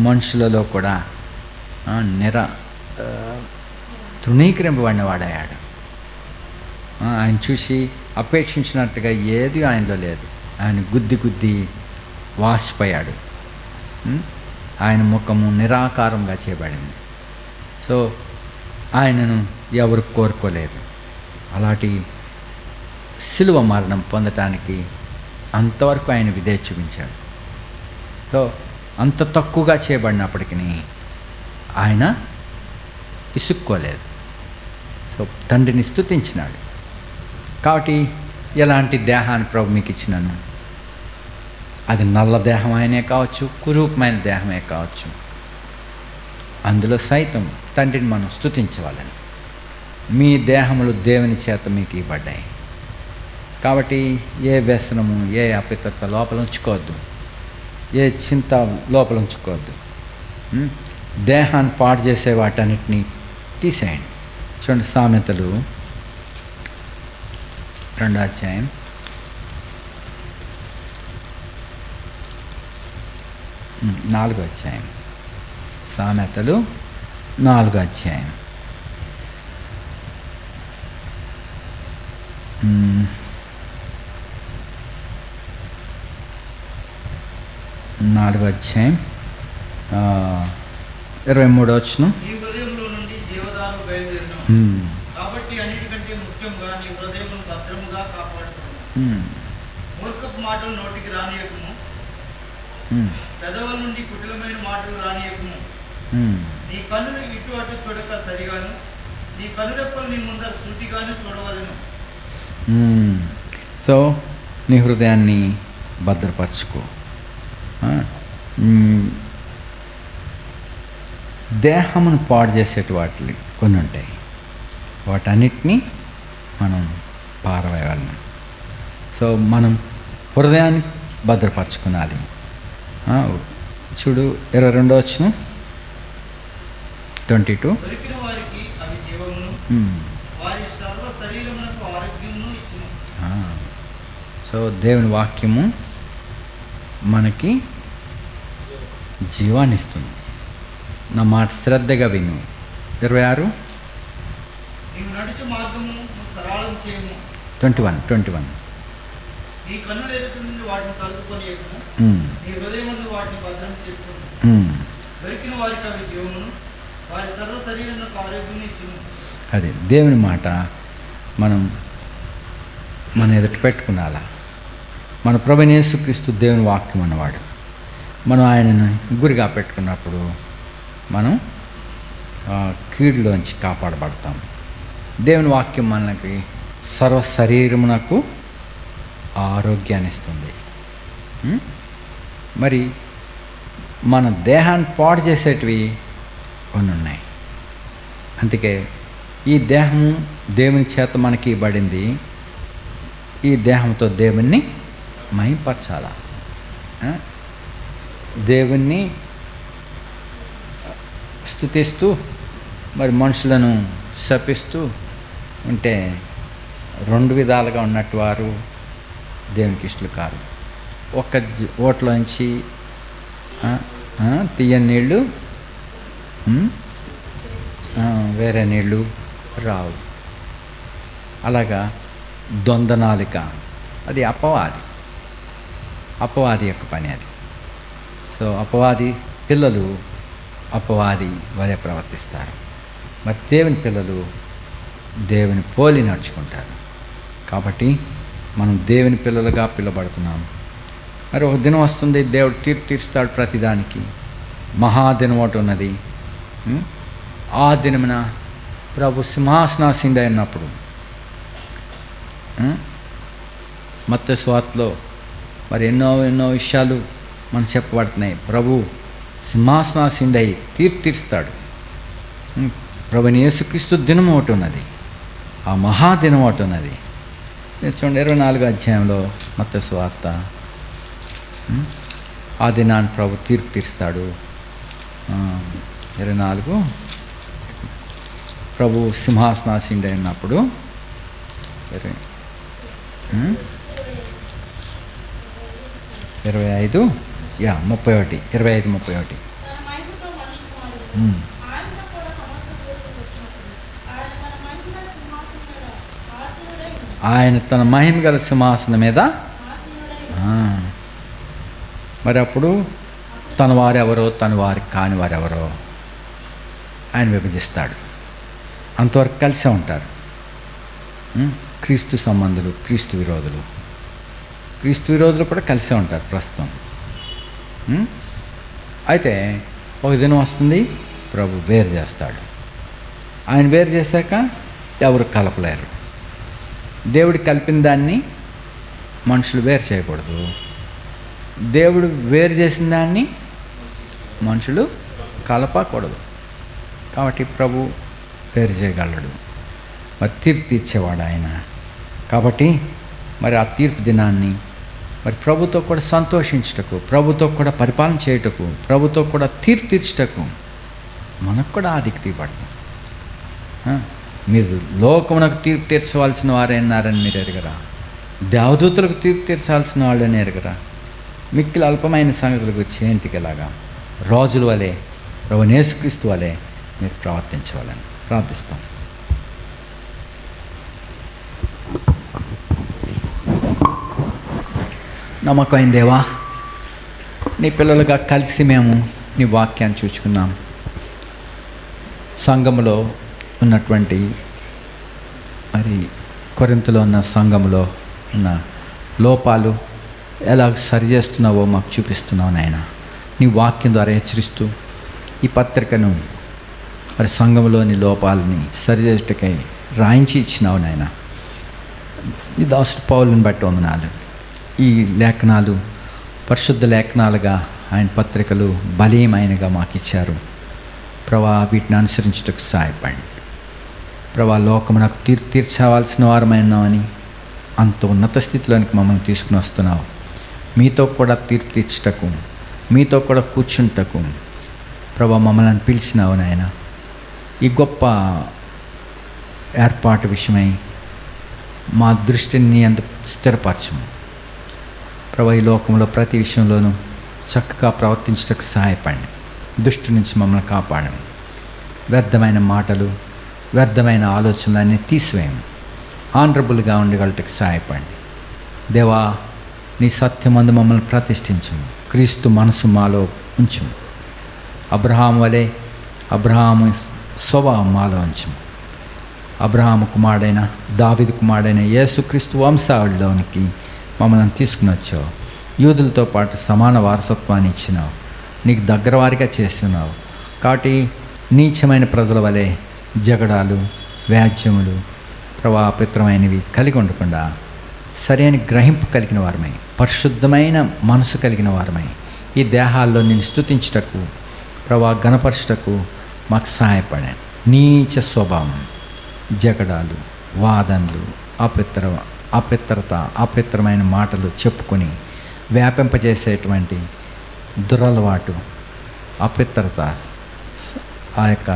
మనుషులలో కూడా తృణీకరింపబడిన వాడయ్యాడు. ఆయన చూసి అపేక్షించినట్టుగా ఏది ఆయనలో లేదు. ఆయన గుద్ది వాసిపోయాడు. ఆయన ముఖము నిరాకారంగా చేయబడింది. సో ఆయనను ఎవరు కోరుకోలేదు. అలాంటి శిలువ మరణం పొందటానికి అంతవరకు ఆయన విధేయత చూపించాడు. సో అంత తక్కువగా చేయబడినప్పటికీ ఆయన ఇసుక్కోలేదు. సో తండ్రిని స్తుతించినాడు. కాబట్టి ఎలాంటి దేహాన్ని ప్రభు మీకు ఇచ్చినాను, అది నల్ల దేహం ఆయనే కావచ్చు, కురూపమైన దేహమే కావచ్చు, అందులో సైతం తండ్రిని మనం స్తుతించవాలని. మీ దేహములు దేవుని చేత మీకు ఇవ్వబడ్డాయి. కాబట్టి ఏ వ్యసనము, ఏ అపితత్వ లోపల ఉంచుకోవద్దు, ఏ చింత లోపల ఉంచుకోవద్దు. దేహాన్ని పాడు చేసే వాటన్నిటినీ తీసేయండి. చూడండి, సామెతలు 2వ అధ్యాయం 4వ అధ్యాయం. సామెతలు 4వ అధ్యాయం 4వ అధ్యాయం 23వ వచనం. నీ హృదయంలో నుండి జీవదానం బయలుదేరును, కాబట్టి అన్నిటికంటే ముఖ్యంగా నీ హృదయమును భద్రముగా కాపాడుతున్నాను. మూర్ఖపు మాటలు నోటికి రానియకము, పెదవుల నుండి కుటిలమైన మాటలు రానియకము. నీ కన్నులు ఇటు అటు చూడక సరిగాను, నీ కనురెప్పలు నీ ముందర సూటిగాను చూడవలను. సో నీ హృదయాన్ని భద్రపరచుకో. దేహమును పాడు చేసేటి వాటి కొన్ని ఉంటాయి, వాటన్నిటినీ మనం పారవేయాలి. సో మనం హృదయాన్ని భద్రపరచుకోవాలి. చూడు 22వ వచనం 22. దొరికిన వారికి అవి జీవమును, వారి సర్వ శరీరమునకు ఆరోగ్యమును ఇచ్చును. సో దేవుని వాక్యము మనకి జీవాన్ని ఇస్తుంది. నా మాట శ్రద్ధగా విను. 26. నీవు నడుచు మార్గము సరళం చేయము. 21. నీ కన్నుల ఎదుట నుండి వాటిని కలుపుకొనియకము, నీ హృదయమును వాటిని భద్రం చేసుకును. దొరికిన వారికి అవి జీవమును, వారి సర్వ శరీరమునకు ఆరోగ్యమును ఇచ్చును. అది దేవుని మాట మనం మన ఎదుట పెట్టుకున్నాలా. మన ప్రభువైన యేసుక్రీస్తు దేవుని వాక్యం అన్నవాడు. మనం ఆయనను గురిగా పెట్టుకున్నప్పుడు మనం కీడులోంచి కాపాడబడతాం. దేవుని వాక్యం మనకి సర్వ శరీరమునకు ఆరోగ్యాన్ని ఇస్తుంది. మరి మన దేహాన్ని పాడు చేసేటివి కొన్ని ఉన్నాయి. అందుకే ఈ దేహము దేవుని చేత మనకి ఇవ్వబడింది. ఈ దేహంతో దేవుణ్ణి మహింపరచాలా, దేవుణ్ణి స్తుతిస్తూ మరి మనుషులను శపిస్తూ ఉంటే 2 విధాలుగా ఉన్నట్టు వారు దేవునికి ఇష్టలు కాదు. ఒక్క ఓట్లోంచి తీయని నీళ్ళు వేరే నీళ్ళు రావు. అలాగా దొందనాలిక, అది అపవాది యొక్క పని అది. సో అపవాది పిల్లలు అపవాది వలె ప్రవర్తిస్తారు. మరి దేవుని పిల్లలు దేవుని పోలి నడుచుకుంటారు. కాబట్టి మనం దేవుని పిల్లలుగా పిలువబడుతున్నాం. మరి ఒక దినం వస్తుంది, దేవుడు తీర్పు తీరుస్తాడు ప్రతిదానికి. మహాదినం ఒకటి ఉన్నది. ఆ దినమున ప్రభు సింహాసనాసీనుడై ఉన్నప్పుడు మత్తయి సువార్తలో మరి ఎన్నో విషయాలు మనకు చెప్పబడుతున్నాయి. ప్రభు సింహాసనాసీనుడై తీర్పు తీరుస్తాడు. ప్రభుని యేసుక్రీస్తు దినం ఒకటి ఉన్నది, ఆ మహాదినం ఒకటి ఉన్నది. చూడండి 24వ అధ్యాయంలో మత్తయి సువార్త. ఆ దినాన్ని ప్రభు తీర్పు తీరుస్తాడు. 24 ప్రభు సింహాసనాసీనుడై ఉన్నప్పుడు 25 31 25-31. తన మహిమతో మనుష్య కుమారుడు ఆయనతో కూడా సమస్త దూతలు వచ్చినప్పుడు ఆయన తన మహిమ సింహాసనం మీద ఆసీనుడై ఉన్నాడు. ఆయన తన మహిమ గల సింహాసనం మీద మరి అప్పుడు తన వారెవరో తన వారికి కాని వారెవరో ఆయన విభజిస్తాడు. అంతవరకు కలిసే ఉంటారు. క్రీస్తు సంబంధులు, క్రీస్తు విరోధులు కూడా కలిసే ఉంటారు ప్రస్తుతం. అయితే ఒక దినం వస్తుంది, ప్రభు వేరు చేస్తాడు. ఆయన వేరు చేశాక ఎవరు కలపలేరు. దేవుడు కలిపిన దాన్ని మనుషులు వేరు చేయకూడదు. దేవుడు వేరు చేసిన దాన్ని మనుషులు కలపకూడదు. కాబట్టి ప్రభు వేరు చేయగలడు. మరి తీర్పు తీర్చేవాడు ఆయన. కాబట్టి మరి ఆ తీర్పు దినాన్ని మరి ప్రభుతో కూడా సంతోషించుటకు, ప్రభుతో కూడా పరిపాలన చేయుటకు, ప్రభుతో కూడా తీర్పు తీర్చుటకు మనకు కూడా ఆదికి తీయబడదు. మీరు లోకమునకు తీర్పు తీర్చవలసిన వారైనారని మీరు ఎరగరా? దేవదూతలకు తీర్పు తీర్చాల్సిన వాళ్ళని ఎరగరా? మిక్కిలి అల్పమైన సంగతుల గురించి ఏంటికిలాగా రాజుల వలె, ప్రభువైన యేసుక్రీస్తు వలె మీరు ప్రవర్తించవాలని ప్రార్థిస్తాం. నమ్మకమైన దేవా, నీ పిల్లలుగా కలిసి మేము నీ వాక్యాన్ని చూచుకున్నాం. సంఘములో ఉన్నటువంటి మరి కొరింథీలో ఉన్న సంఘములో ఉన్న లోపాలు ఎలా సరిచేస్తున్నావో మాకు చూపిస్తున్నావు నాయన. నీ వాక్యం ద్వారా హెచ్చరిస్తూ ఈ పత్రికను మరి సంఘంలోని లోపాలని సరిచేయటకై రాయించి ఇచ్చినావు నాయన. ఈ దాసుడు పౌలుని బట్టి వందనాలు. ఈ లేఖనాలు పరిశుద్ధ లేఖనాలుగా ఆయన పత్రికలు బలీయమైనగా మాకు ఇచ్చారు ప్రభా. వీటిని అనుసరించుటకు సహాయపడండి ప్రభా. లోకమునకు తీర్పు తీర్చవలసిన వారమైనామని అంత ఉన్నత స్థితిలోనికి మమ్మల్ని తీసుకుని వస్తున్నావు. మీతో కూడా తీర్పు తీర్చుటకు, మీతో కూడా కూర్చుంటకు ప్రభా మమ్మల్ని పిలిచినావు నాయన. ఈ గొప్ప ఏర్పాటు విషయమై మా దృష్టిని అందుకు స్థిరపరచము ప్రభా. ఈ లోకంలో ప్రతి విషయంలోనూ చక్కగా ప్రవర్తించడానికి సహాయపడండి. దుష్టు నుంచి మమ్మల్ని కాపాడండి. వ్యర్థమైన మాటలు, వ్యర్థమైన ఆలోచనలన్నీ తీసివేయండి. ఆనరబుల్గా ఉండగలటకు సహాయపడండి దేవా. నీ సత్యమందు మమ్మల్ని ప్రతిష్ఠించము. క్రీస్తు మనసు మాలో ఉంచుము. అబ్రహాం వలె అబ్రహాము స్వభావం మాలో ఉంచుము. అబ్రహాము కుమారుడైన, దావీదు కుమారుడైన యేసుక్రీస్తు వంశావళిలోనికి మమ్మల్ని తీసుకుని వచ్చావు. యూదులతో పాటు సమాన వారసత్వాన్ని ఇచ్చినావు. నీకు దగ్గర వారిగా చేస్తున్నావు. కాబట్టి నీచమైన ప్రజల వలె జగడాలు, వ్యాజ్యములు, ప్రభావితమైనవి కలిగి ఉండకుండా సరైన గ్రహింపు కలిగిన వారమై, పరిశుద్ధమైన మనసు కలిగిన వారమై ఈ దేహాల్లో నేను స్తుతించుటకు, గణపరచుటకు మాకు సహాయపడాను. నీచ స్వభావం, జగడాలు, వాదనలు, అపిత్రమైన మాటలు చెప్పుకొని వ్యాపింపజేసేటువంటి దురలవాటు, అపిత్రత, ఆ యొక్క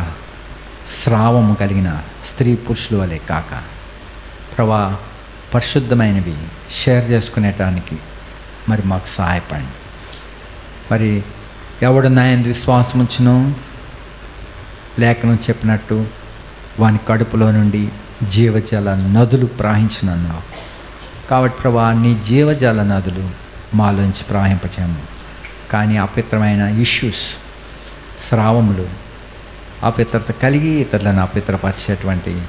స్రావము కలిగిన స్త్రీ పురుషుల వలె కాక పరిశుద్ధమైనవి షేర్ చేసుకునేటానికి మరి మాకు సహాయపడండి. మరి ఎవడు నా యందు విశ్వాసం ఉంచును లేఖనం చెప్పినట్టు వాని కడుపులో నుండి జీవజల నదులు ప్రవహించనున్నావు. కాబట్టి ప్రభా, నీ జీవజల నదులు మాలోంచి ప్రవహింపచేయము. కానీ అపవిత్రమైన ఇష్యూస్, స్రావములు, అపవిత్రత కలిగి ఇతరులను అపవిత్రపరిచేటువంటి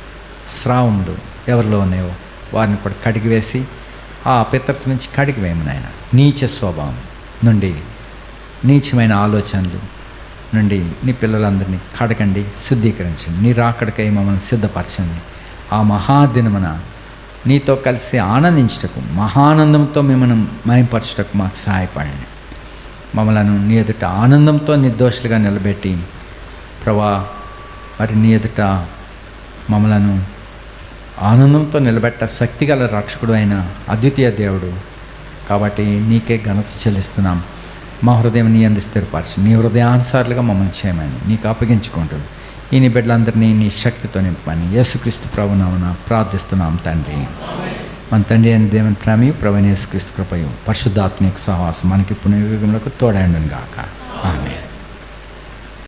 స్రావములు ఎవరిలో ఉన్నాయో వారిని కూడా కడిగివేసి ఆ అపవిత్రత నుంచి కడిగివేయము నాయన. నీచ స్వభావం నుండి, నీచమైన ఆలోచనలు నుండి నీ పిల్లలందరినీ కడగండి, శుద్ధీకరించండి. నీ రాకడకై మమ్మల్ని సిద్ధపరచండి. ఆ మహాదినమున నీతో కలిసి ఆనందించటకు, మహానందంతో మిమ్మల్ని మయంపరచటకు మాకు సహాయపడండి. మమ్మలను నీ ఎదుట ఆనందంతో నిర్దోషులుగా నిలబెట్టి ప్రభా, మరి నీ ఎదుట మమ్మలను ఆనందంతో నిలబెట్ట శక్తిగల రక్షకుడు అయిన అద్వితీయ దేవుడు కాబట్టి నీకే ఘనత చెల్లిస్తున్నాం. మా హృదయం నీ అందు స్థిరపరచు. నీ హృదయానుసారులుగా మమ్మల్ని చేయమని నీకు అప్పగించుకుంటూ ఈ నీ బిడ్డలందరినీ నీ శక్తితో నింపమని యేసుక్రీస్తు ప్రభునామమున ప్రార్థిస్తున్నాం తండ్రి. మన తండ్రి అయిన దేవుని ప్రేమయు ప్రభువైన యేసుక్రీస్తు కృపయు పరిశుద్ధాత్మ సహవాసం మనకి పునర్యుగములకు తోడైండును గాక. ఆమేన్.